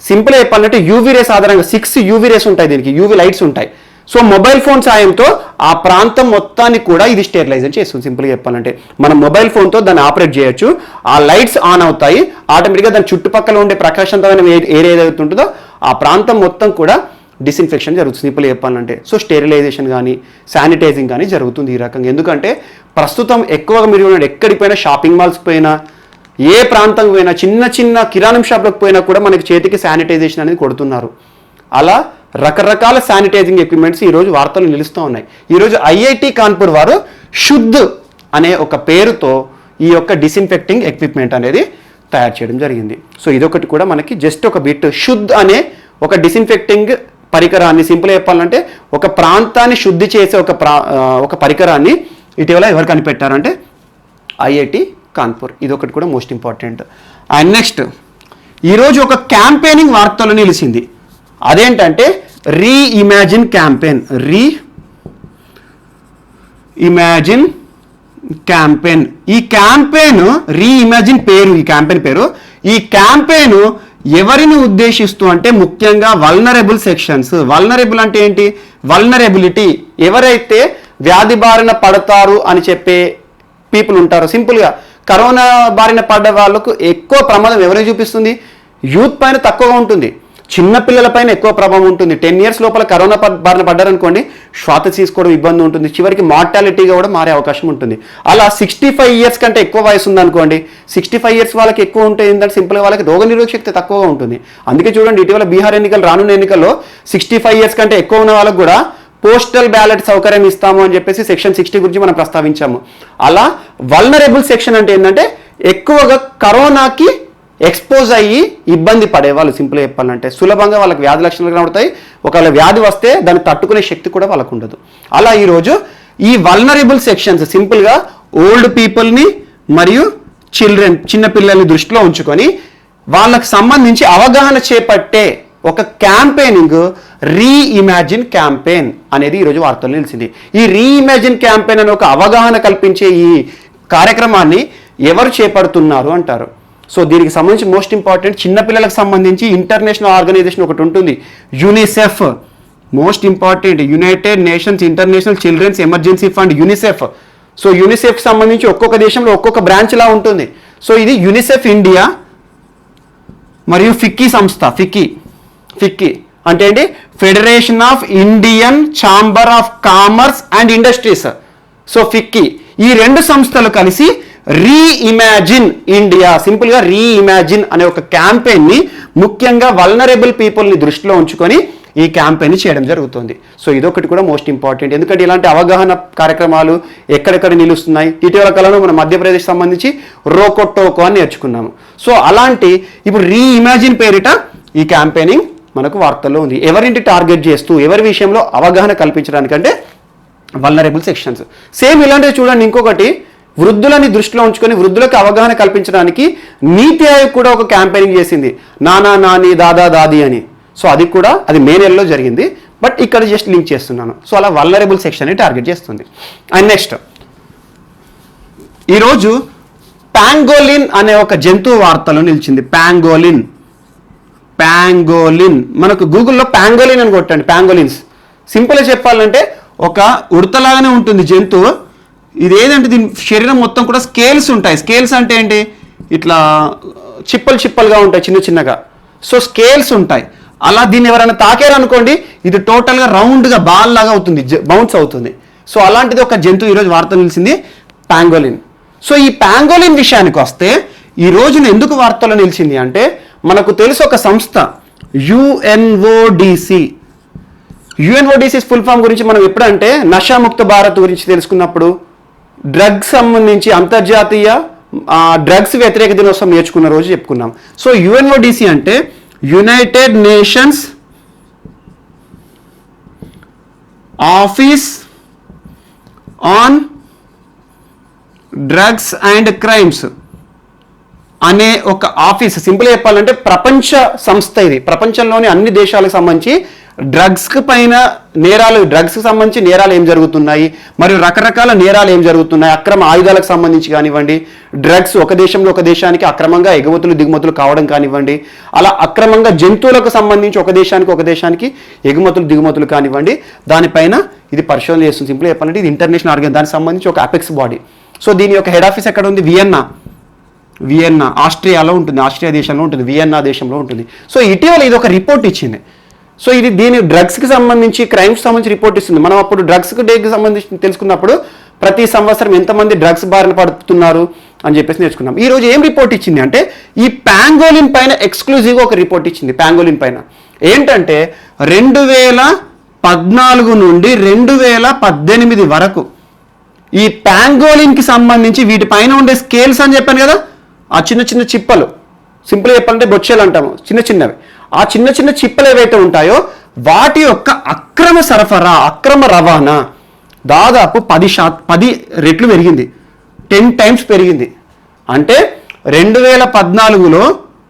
సింపుల్గా చెప్పాలంటే యూవీ రేస్ ఆధారంగా 6 యూవీ రేస్ ఉంటాయి, దీనికి యూవీ లైట్స్ ఉంటాయి. సో మొబైల్ ఫోన్ సాయంతో ఆ ప్రాంతం మొత్తాన్ని కూడా ఇది స్టెరిలైజ్ చేస్తుంది. సింపుల్గా చెప్పాలంటే మనం మొబైల్ ఫోన్తో దాన్ని ఆపరేట్ చేయొచ్చు. ఆ లైట్స్ ఆన్ అవుతాయి, ఆటోమేటిక్గా దాని చుట్టుపక్కల ఉండే ప్రకాశవంతమైన ఏరియా ఏదైతే ఉంటుందో ఆ ప్రాంతం మొత్తం కూడా డిస్ఇన్ఫెక్షన్ జరుగుతుంది సింపుల్గా చెప్పాలంటే. సో స్టెరిలైజేషన్ కానీ శానిటైజింగ్ కానీ జరుగుతుంది ఈ రకంగా. ఎందుకంటే ప్రస్తుతం ఎక్కువగా మీరు ఎక్కడికి పోయినా, షాపింగ్ మాల్స్ పోయినా, ఏ ప్రాంతం పోయినా, చిన్న కిరాణం షాప్లకు పోయినా కూడా మనకి చేతికి శానిటైజేషన్ అనేది కొడుతున్నారు. అలా రకరకాల శానిటైజింగ్ ఎక్విప్మెంట్స్ ఈరోజు వార్తలు నిలుస్తూ ఉన్నాయి. ఈరోజు ఐఐటి కాన్పూర్ వారు శుద్ధ్ అనే ఒక పేరుతో ఈ యొక్క డిస్ఇన్ఫెక్టింగ్ ఎక్విప్మెంట్ అనేది తయారు చేయడం జరిగింది. సో ఇదొకటి కూడా మనకి జస్ట్ ఒక బిట్. శుద్ధ్ అనే ఒక డిస్ఇన్ఫెక్టింగ్ పరికరాన్ని సింపుల్గా చెప్పాలంటే ఒక ప్రాంతాన్ని శుద్ధి చేసే ఒక పరికరాన్ని ఇటీవల ఎవరు కనిపెట్టారంటే ఐఐటి కాన్పూర్. ఇదొకటి కూడా మోస్ట్ ఇంపార్టెంట్. అండ్ నెక్స్ట్ ఈరోజు ఒక క్యాంపెయినింగ్ వార్తల్లో నిలిచింది. అదేంటంటే రీఇమాజిన్ క్యాంపెయిన్. Reimagine campaign. ఈ క్యాంపెయిన్ రీఇమాజిన్ పేరు, ఈ క్యాంపెయిన్ పేరు. ఈ క్యాంపెయిన్ ఎవరిని ఉద్దేశిస్తూ అంటే ముఖ్యంగా వల్నరబుల్ సెక్షన్స్. వల్నరబుల్ అంటే ఏంటి? వల్నరబిలిటీ, ఎవరైతే వ్యాధి బారిన పడతారు అని చెప్పే పీపుల్ ఉంటారు. సింపుల్గా కరోనా బారిన పడ్డ వాళ్ళకు ఎక్కువ ప్రమాదం ఎవరిని చూపిస్తుంది? యూత్ పైన తక్కువగా ఉంటుంది, చిన్నపిల్లల పైన ఎక్కువ ప్రభావం ఉంటుంది. 10 years లోపల కరోనా బారిన పడ్డారనుకోండి, శ్వాస తీసుకోవడం ఇబ్బంది ఉంటుంది, చివరికి మార్టాలిటీగా కూడా మారే అవకాశం ఉంటుంది. అలా 65 years కంటే ఎక్కువ వయసు ఉందనుకోండి, 65 years వాళ్ళకి ఎక్కువ ఉంటే ఏంటంటే సింపుల్గా వాళ్ళకి రోగనిరోధక శక్తి తక్కువగా ఉంటుంది. అందుకే చూడండి, ఇటీవల బీహార్ ఎన్నికలు, రానున్న ఎన్నికల్లో 65 years కంటే ఎక్కువ ఉన్న వాళ్ళకు కూడా పోస్టల్ బ్యాలెట్ సౌకర్యం ఇస్తాము అని చెప్పేసి సెక్షన్ 60 గురించి మనం ప్రస్తావించాము. అలా వల్నరబుల్ సెక్షన్ అంటే ఏంటంటే ఎక్కువగా కరోనాకి ఎక్స్పోజ్ అయ్యి ఇబ్బంది పడేవాళ్ళు. సింపుల్గా చెప్పాలంటే సులభంగా వాళ్ళకి వ్యాధి లక్షణాలు కనబడతాయి. ఒకవేళ వ్యాధి వస్తే దాన్ని తట్టుకునే శక్తి కూడా వాళ్ళకు ఉండదు. అలా ఈరోజు ఈ వల్నరబుల్ సెక్షన్స్ సింపుల్గా ఓల్డ్ పీపుల్ని మరియు చిన్నపిల్లల్ని దృష్టిలో ఉంచుకొని వాళ్ళకు సంబంధించి అవగాహన చేపట్టే ఒక క్యాంపెయినింగ్ రీఇమాజిన్ క్యాంపెయిన్ అనేది ఈరోజు వార్తల్లో నిలిచింది. ఈ రీఇమాజిన్ క్యాంపెయిన్ అనే ఒక అవగాహన కల్పించే ఈ కార్యక్రమాన్ని ఎవరు చేపడుతున్నారు అంటారు. సో దీనికి సంబంధించి మోస్ట్ ఇంపార్టెంట్ చిన్నపిల్లలకు సంబంధించి ఇంటర్నేషనల్ ఆర్గనైజేషన్ ఒకటి ఉంటుంది, UNICEF. Most important United Nations International Children's Emergency Fund, UNICEF. So UNICEF సంబంధించి ఒక్కొక్క దేశంలో ఒక్కొక్క బ్రాంచ్ లా ఉంటుంది. సో ఇది యూనిసెఫ్ ఇండియా మరియు ఫిక్కీ సంస్థ. ఫిక్కీ అంటే ఏంటి? Federation of Indian chamber of commerce and industries. So FICCI, ఈ రెండు సంస్థలు కలిసి రీఇమాజిన్ ఇండియా, సింపుల్గా రీఇమాజిన్ అనే ఒక క్యాంపెయిన్ని ముఖ్యంగా వల్నరబుల్ పీపుల్ని దృష్టిలో ఉంచుకొని ఈ క్యాంపెయిన్ చేయడం జరుగుతుంది. సో ఇదొకటి కూడా మోస్ట్ ఇంపార్టెంట్. ఎందుకంటే ఇలాంటి అవగాహన కార్యక్రమాలు ఎక్కడెక్కడ నిలుస్తున్నాయి. ఇటీవల కాలంలో మనం మధ్యప్రదేశ్ సంబంధించి రోకోటోకో అని నేర్చుకున్నాము. సో అలాంటి ఇప్పుడు రీఇమాజిన్ పేరిట ఈ క్యాంపెయినింగ్ మనకు వార్తల్లో ఉంది. ఎవరింటి టార్గెట్ చేస్తూ ఎవరి విషయంలో అవగాహన కల్పించడానికంటే వల్నరబుల్ సెక్షన్స్. సేమ్ ఇలాంటివి చూడండి, ఇంకొకటి వృద్ధులని దృష్టిలో ఉంచుకొని వృద్ధులకు అవగాహన కల్పించడానికి నీతి ఆయోగ్ కూడా ఒక క్యాంపెయినింగ్ చేసింది, నానా నాని దాదా దాది అని. సో అది కూడా అది మే నెలలో జరిగింది, బట్ ఇక్కడ జస్ట్ లింక్ చేస్తున్నాను. సో అలా వల్నరబుల్ సెక్షన్ని టార్గెట్ చేస్తుంది. అండ్ నెక్స్ట్ ఈరోజు పాంగోలిన్ అనే ఒక జంతువు వార్తలో నిలిచింది. పాంగోలిన్ మనకు గూగుల్లో పాంగోలిన్ అని కొట్టండి, పాంగోలిన్స్. సింపుల్గా చెప్పాలంటే ఒక ఉడతలాగానే ఉంటుంది జంతువు. ఇది ఏదంటే దీని శరీరం మొత్తం కూడా స్కేల్స్ ఉంటాయి. స్కేల్స్ అంటే ఏంటి? ఇట్లా చిప్పలుగా ఉంటాయి చిన్నగా. సో స్కేల్స్ ఉంటాయి. అలా దీన్ని ఎవరైనా తాకారనుకోండి, ఇది టోటల్గా రౌండ్గా బాల్ లాగా అవుతుంది, బౌన్స్ అవుతుంది. సో అలాంటిది ఒక జంతువు ఈరోజు వార్త నిలిచింది, పాంగోలిన్. సో ఈ పాంగోలిన్ విషయానికి వస్తే ఈ రోజున ఎందుకు వార్తలో నిలిచింది అంటే మనకు తెలుసు ఒక సంస్థ యుఎన్ఓడిసి ఫుల్ ఫామ్ గురించి మనం ఎప్పుడంటే నషాముక్త భారత్ గురించి తెలుసుకున్నప్పుడు, డ్రగ్స్ సంబంధించి అంతర్జాతీయ డ్రగ్స్ వ్యతిరేక దినోత్సవం నేర్చుకున్న రోజు చెప్పుకున్నాం. సో యుఎన్ఓడిసి అంటే United nations office on drugs and crimes అనే ఒక ఆఫీస్. సింపుల్గా చెప్పాలంటే ప్రపంచ సంస్థ ఇది. ప్రపంచంలోని అన్ని దేశాలకు సంబంధించి డ్రగ్స్కి పైన నేరాలు, డ్రగ్స్కి సంబంధించి నేరాలు ఏం జరుగుతున్నాయి, మరియు రకరకాల నేరాలు ఏం జరుగుతున్నాయి, అక్రమ ఆయుధాలకు సంబంధించి కానివ్వండి, డ్రగ్స్ ఒక దేశంలో ఒక దేశానికి అక్రమంగా ఎగుమతులు దిగుమతులు కావడం కానివ్వండి, అలా అక్రమంగా జంతువులకు సంబంధించి ఒక దేశానికి ఎగుమతులు దిగుమతులు కానివ్వండి, దానిపైన ఇది పరిశోధన చేస్తుంది. సింపుల్గా చెప్పాలంటే ఇది ఇంటర్నేషనల్ ఆర్గనైజేషన్, దానికి సంబంధించి ఒక అపెక్స్ బాడీ. సో దీని యొక్క హెడ్ ఆఫీస్ ఎక్కడ ఉంది? వియన్నా ఆస్ట్రియాలో ఉంటుంది, ఆస్ట్రియా దేశంలో ఉంటుంది, వియన్నా దేశంలో ఉంటుంది. సో ఇటీవల ఇది ఒక రిపోర్ట్ ఇచ్చింది. సో ఇది దీని డ్రగ్స్కి సంబంధించి, క్రైమ్స్ సంబంధించి రిపోర్ట్ ఇస్తుంది. మనం అప్పుడు డ్రగ్స్ డేకి సంబంధించి తెలుసుకున్నప్పుడు ప్రతి సంవత్సరం ఎంతమంది డ్రగ్స్ బారిన పడుతున్నారు అని చెప్పేసి నేర్చుకున్నాం. ఈ రోజు ఏం రిపోర్ట్ ఇచ్చింది అంటే ఈ పాంగోలిన్ పైన ఎక్స్క్లూజివ్గా ఒక రిపోర్ట్ ఇచ్చింది. పాంగోలిన్ పైన ఏంటంటే 2014 నుండి 2018 వరకు ఈ పాంగోలిన్కి సంబంధించి వీటిపైన ఉండే స్కేల్స్ అని చెప్పాను కదా, ఆ చిన్న చిప్పలు, సింపుల్గా చెప్పాలంటే బొచ్చెలు అంటాము, చిన్నవి. ఆ చిన్న చిప్పలు ఏవైతే ఉంటాయో వాటి యొక్క అక్రమ రవాణా దాదాపు 10 రెట్లు పెరిగింది, 10 times పెరిగింది. అంటే 2014లో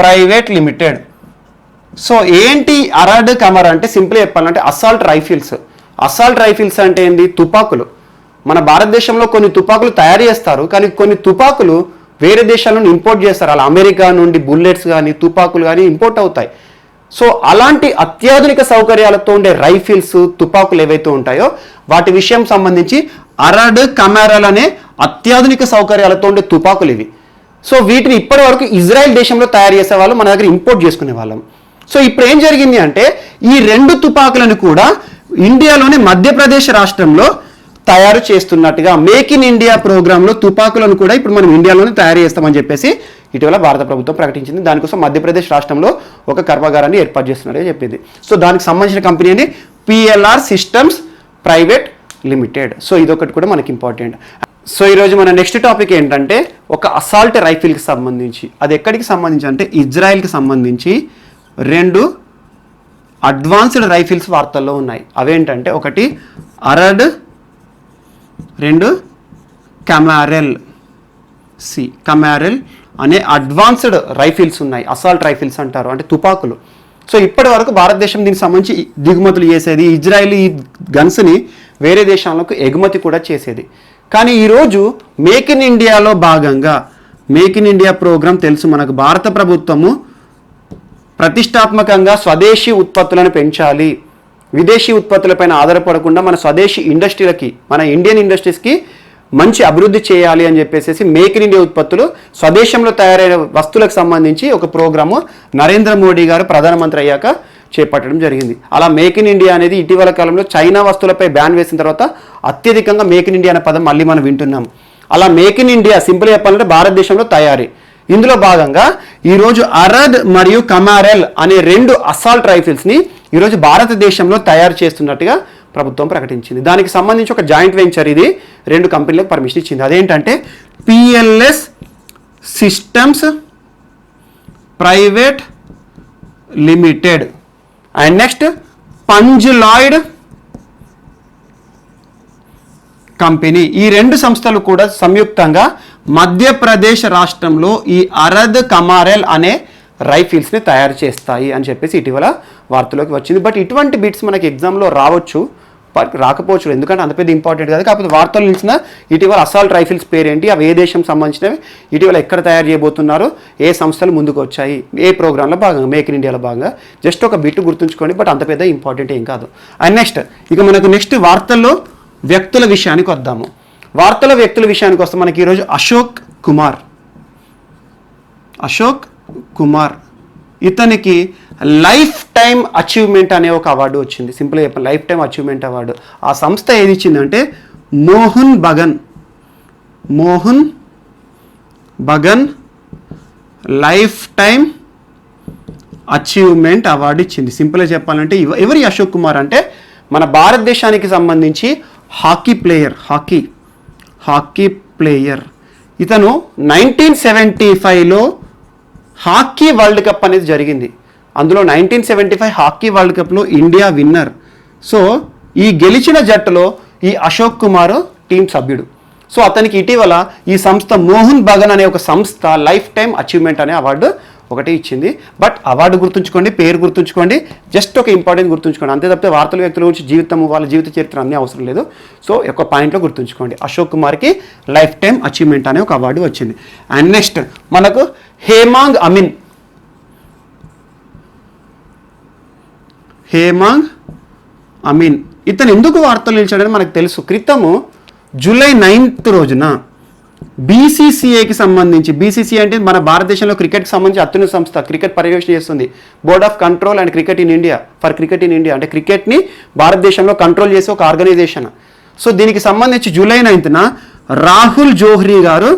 ప్రైవేట్ లిమిటెడ్. సో ఏంటి అరడ్ కమర్ అంటే సింపుల్ చెప్పాలంటే అసాల్ట్ రైఫిల్స్. అసాల్ట్ రైఫిల్స్ అంటే ఏంటి? తుపాకులు. మన భారతదేశంలో కొన్ని తుపాకులు తయారు చేస్తారు, కానీ కొన్ని తుపాకులు వేరే దేశాల నుండి ఇంపోర్ట్ చేస్తారు. అలా అమెరికా నుండి బుల్లెట్స్ కానీ తుపాకులు కానీ ఇంపోర్ట్ అవుతాయి. సో అలాంటి అత్యాధునిక సౌకర్యాలతో ఉండే రైఫిల్స్ తుపాకులు ఏవైతే ఉంటాయో వాటి విషయం సంబంధించి అరడ్ కమారల్ అనే అత్యాధునిక సౌకర్యాలతో ఉండే తుపాకులు ఇవి. సో వీటిని ఇప్పటి వరకు ఇజ్రాయెల్ దేశంలో తయారు చేసేవాళ్ళు, మన దగ్గర ఇంపోర్ట్ చేసుకునే వాళ్ళం. సో ఇప్పుడు ఏం జరిగింది అంటే ఈ రెండు తుపాకులను కూడా ఇండియాలోని మధ్యప్రదేశ్ రాష్ట్రంలో తయారు చేస్తున్నట్టుగా మేక్ ఇన్ ఇండియా ప్రోగ్రాంలో తుపాకులను కూడా ఇప్పుడు మనం ఇండియాలోనే తయారు చేస్తామని చెప్పేసి ఇటీవల భారత ప్రభుత్వం ప్రకటించింది. దానికోసం మధ్యప్రదేశ్ రాష్ట్రంలో ఒక కర్మాగారాన్ని ఏర్పాటు చేస్తున్నారని చెప్పింది. సో దానికి సంబంధించిన కంపెనీ అని PLR systems private limited. So ఇదొకటి కూడా మనకి ఇంపార్టెంట్. సో ఈరోజు మన నెక్స్ట్ టాపిక్ ఏంటంటే ఒక అసాల్ట్ రైఫిల్కి సంబంధించి, అది ఎక్కడికి సంబంధించి అంటే ఇజ్రాయెల్కి సంబంధించి 2 అడ్వాన్స్డ్ రైఫిల్స్ వార్తల్లో ఉన్నాయి. అవేంటంటే ఒకటి అరడ్, 2 కమారెల్ కమారెల్ అనే అడ్వాన్స్డ్ రైఫిల్స్ ఉన్నాయి. అసాల్ట్ రైఫిల్స్ అంటారు, అంటే తుపాకులు. సో ఇప్పటి వరకు భారతదేశం దీనికి సంబంధించి దిగుమతులు చేసేది, ఇజ్రాయెల్ ఈ గన్స్ని వేరే దేశాలకు ఎగుమతి కూడా చేసేది. కానీ ఈరోజు మేక్ ఇన్ ఇండియాలో భాగంగా మేక్ ఇన్ ఇండియా ప్రోగ్రాం తెలుసు మనకు, భారత ప్రభుత్వము ప్రతిష్టాత్మకంగా స్వదేశీ ఉత్పత్తులను పెంచాలి, విదేశీ ఉత్పత్తులపైన ఆధారపడకుండా మన స్వదేశీ ఇండస్ట్రీలకి, మన ఇండియన్ ఇండస్ట్రీస్కి మంచి అభివృద్ధి చేయాలి అని చెప్పేసి మేక్ ఇన్ ఇండియా ఉత్పత్తులు స్వదేశంలో తయారైన వస్తువులకు సంబంధించి ఒక ప్రోగ్రాము నరేంద్ర మోడీ గారు ప్రధానమంత్రి అయ్యాక చేపట్టడం జరిగింది. అలా మేక్ ఇన్ ఇండియా అనేది ఇటీవల కాలంలో చైనా వస్తువులపై బ్యాన్ వేసిన తర్వాత అత్యధికంగా మేక్ ఇన్ ఇండియా అనే పదం మళ్ళీ మనం వింటున్నాం. అలా మేక్ ఇన్ ఇండియా సింపుల్ చెప్పాలంటే భారతదేశంలో తయారీ. ఇందులో భాగంగా ఈరోజు అరడ్ మరియు కమారెల్ అనే 2 అసాల్ట్ రైఫిల్స్ని ఈరోజు భారతదేశంలో తయారు చేస్తున్నట్టుగా ప్రభుత్వం ప్రకటించింది. దానికి సంబంధించి ఒక జాయింట్ వెంచర్ ఇది 2 కంపెనీలకు పర్మిషన్ ఇచ్చింది. అదేంటంటే PLS systems private limited and next పంజ్లాయిడ్ కంపెనీ. ఈ 2 సంస్థలు కూడా సంయుక్తంగా మధ్యప్రదేశ్ రాష్ట్రంలో ఈ అరద్ కమారెల్ అనే రైఫిల్స్ని తయారు చేస్తాయి అని చెప్పేసి ఇటీవల వార్తలోకి వచ్చింది. బట్ ఇటువంటి బిట్స్ మనకి ఎగ్జామ్లో రావచ్చు, రాకపోవచ్చు, ఎందుకంటే అంత పెద్ద ఇంపార్టెంట్ కాదు. కాకపోతే వార్తలు నిలిచిన ఇటీవల అసాల్ట్ రైఫిల్స్ పేరేంటి, అవి ఏ దేశం సంబంధించినవి, ఇటీవల ఎక్కడ తయారు చేయబోతున్నారు, ఏ సంస్థలు ముందుకు వచ్చాయి, ఏ ప్రోగ్రాంలో భాగంగా మేక్ ఇన్ ఇండియాలో భాగంగా జస్ట్ ఒక బిట్ గుర్తుంచుకోండి. బట్ అంత పెద్ద ఇంపార్టెంట్ ఏం కాదు. అండ్ నెక్స్ట్ ఇక మనకు నెక్స్ట్ వార్తల్లో వ్యక్తుల విషయానికి వద్దాము. వార్తల వ్యక్తుల విషయానికి వస్తే మనకి ఈరోజు అశోక్ కుమార్ ఇతనికి లైఫ్ టైం అచీవ్మెంట్ అనే ఒక అవార్డు వచ్చింది. సింపుల్గా చెప్పాలి, లైఫ్ టైం అచీవ్మెంట్ అవార్డు. ఆ సంస్థ ఏది ఇచ్చిందంటే Mohun Bagan lifetime achievement award ఇచ్చింది. సింపుల్గా చెప్పాలంటే ఎవరి అశోక్ కుమార్ అంటే మన భారతదేశానికి సంబంధించి హాకీ ప్లేయర్. ఇతను 1975లో హాకీ వరల్డ్ కప్ అనేది జరిగింది. అందులో 1975 హాకీ వరల్డ్ కప్లో ఇండియా విన్నర్. సో ఈ గెలిచిన జట్టులో ఈ అశోక్ కుమార్ టీం సభ్యుడు. సో అతనికి ఇటీవల ఈ సంస్థ మోహన్ బగన్ అనే ఒక సంస్థ లైఫ్ టైం అచీవ్మెంట్ అనే అవార్డు ఒకటి ఇచ్చింది. బట్ అవార్డు గుర్తుంచుకోండి, పేరు గుర్తుంచుకోండి, జస్ట్ ఒక ఇంపార్టెంట్ గుర్తుంచుకోండి. అంతే తప్పితే వార్తల వ్యక్తుల గురించి జీవితం, వాళ్ళ జీవిత చరిత్ర అన్నీ అవసరం లేదు. సో ఒక పాయింట్లో గుర్తుంచుకోండి, అశోక్ కుమార్కి లైఫ్ టైం అచీవ్మెంట్ అనే ఒక అవార్డు వచ్చింది. అండ్ నెక్స్ట్ మనకు హేమాంగ్ అమీన్ ఇతను ఎందుకు వార్తలు నిలిచాడని మనకు తెలుసు. క్రితము జూలై 9th రోజున BCCIకి సంబంధించి, BCCI అంటే మన భారతదేశంలో క్రికెట్కి సంబంధించి అత్యున్నత సంస్థ, క్రికెట్ పర్యవేక్షణ చేస్తుంది. Board of control and cricket in India అంటే క్రికెట్ని భారతదేశంలో కంట్రోల్ చేసే ఒక ఆర్గనైజేషన్. సో దీనికి సంబంధించి జూలై 9th రాహుల్ జోహ్రీ గారు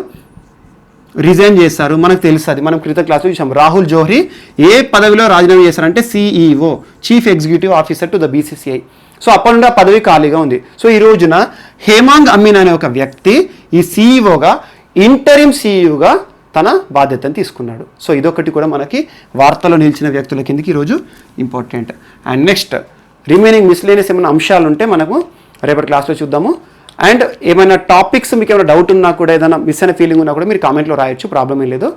రిజైన్ చేశారు. మనకు తెలుసు, అది మనం క్రితం క్లాస్లో చూసాం. రాహుల్ జోహ్రీ ఏ పదవిలో రాజీనామా చేశారంటే CEO, chief executive officer to the BCCI. So అప్పటి నుండి ఆ పదవి ఖాళీగా ఉంది. సో ఈ రోజున హేమాంగ్ అమీన్ అనే ఒక వ్యక్తి ఈ CEOగా, ఇంటరిమ్ CEOగా తన బాధ్యతను తీసుకున్నాడు. సో ఇదొకటి కూడా మనకి వార్తలో నిలిచిన వ్యక్తుల కిందకి ఈరోజు important. And next remaining miscellaneous ఏమైనా అంశాలు ఉంటే మనము రేపటి క్లాస్లో చూద్దాము. అండ్ ఏమైనా టాపిక్స్ మీకు ఏమైనా డౌట్ ఉన్నా కూడా, ఏదైనా మిస్ అయిన ఫీలింగ్ ఉన్నా కూడా మీరు కామెంట్లో రాయొచ్చు, ప్రాబ్లం ఏం లేదు.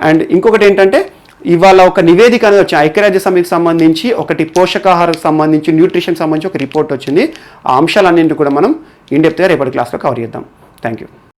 అండ్ ఇంకొకటి ఏంటంటే ఇవాళ ఒక నివేదిక అనేది వచ్చింది, ఐక్యరాజ్య సమితికి సంబంధించి ఒకటి పోషకాహారకు సంబంధించి న్యూట్రిషన్ సంబంధించి ఒక రిపోర్ట్ వచ్చింది. ఆ అంశాలన్నింటినీ కూడా మనం ఇన్ డెప్త్గా రేపటి క్లాస్లో కవర్ చేద్దాం. Thank you.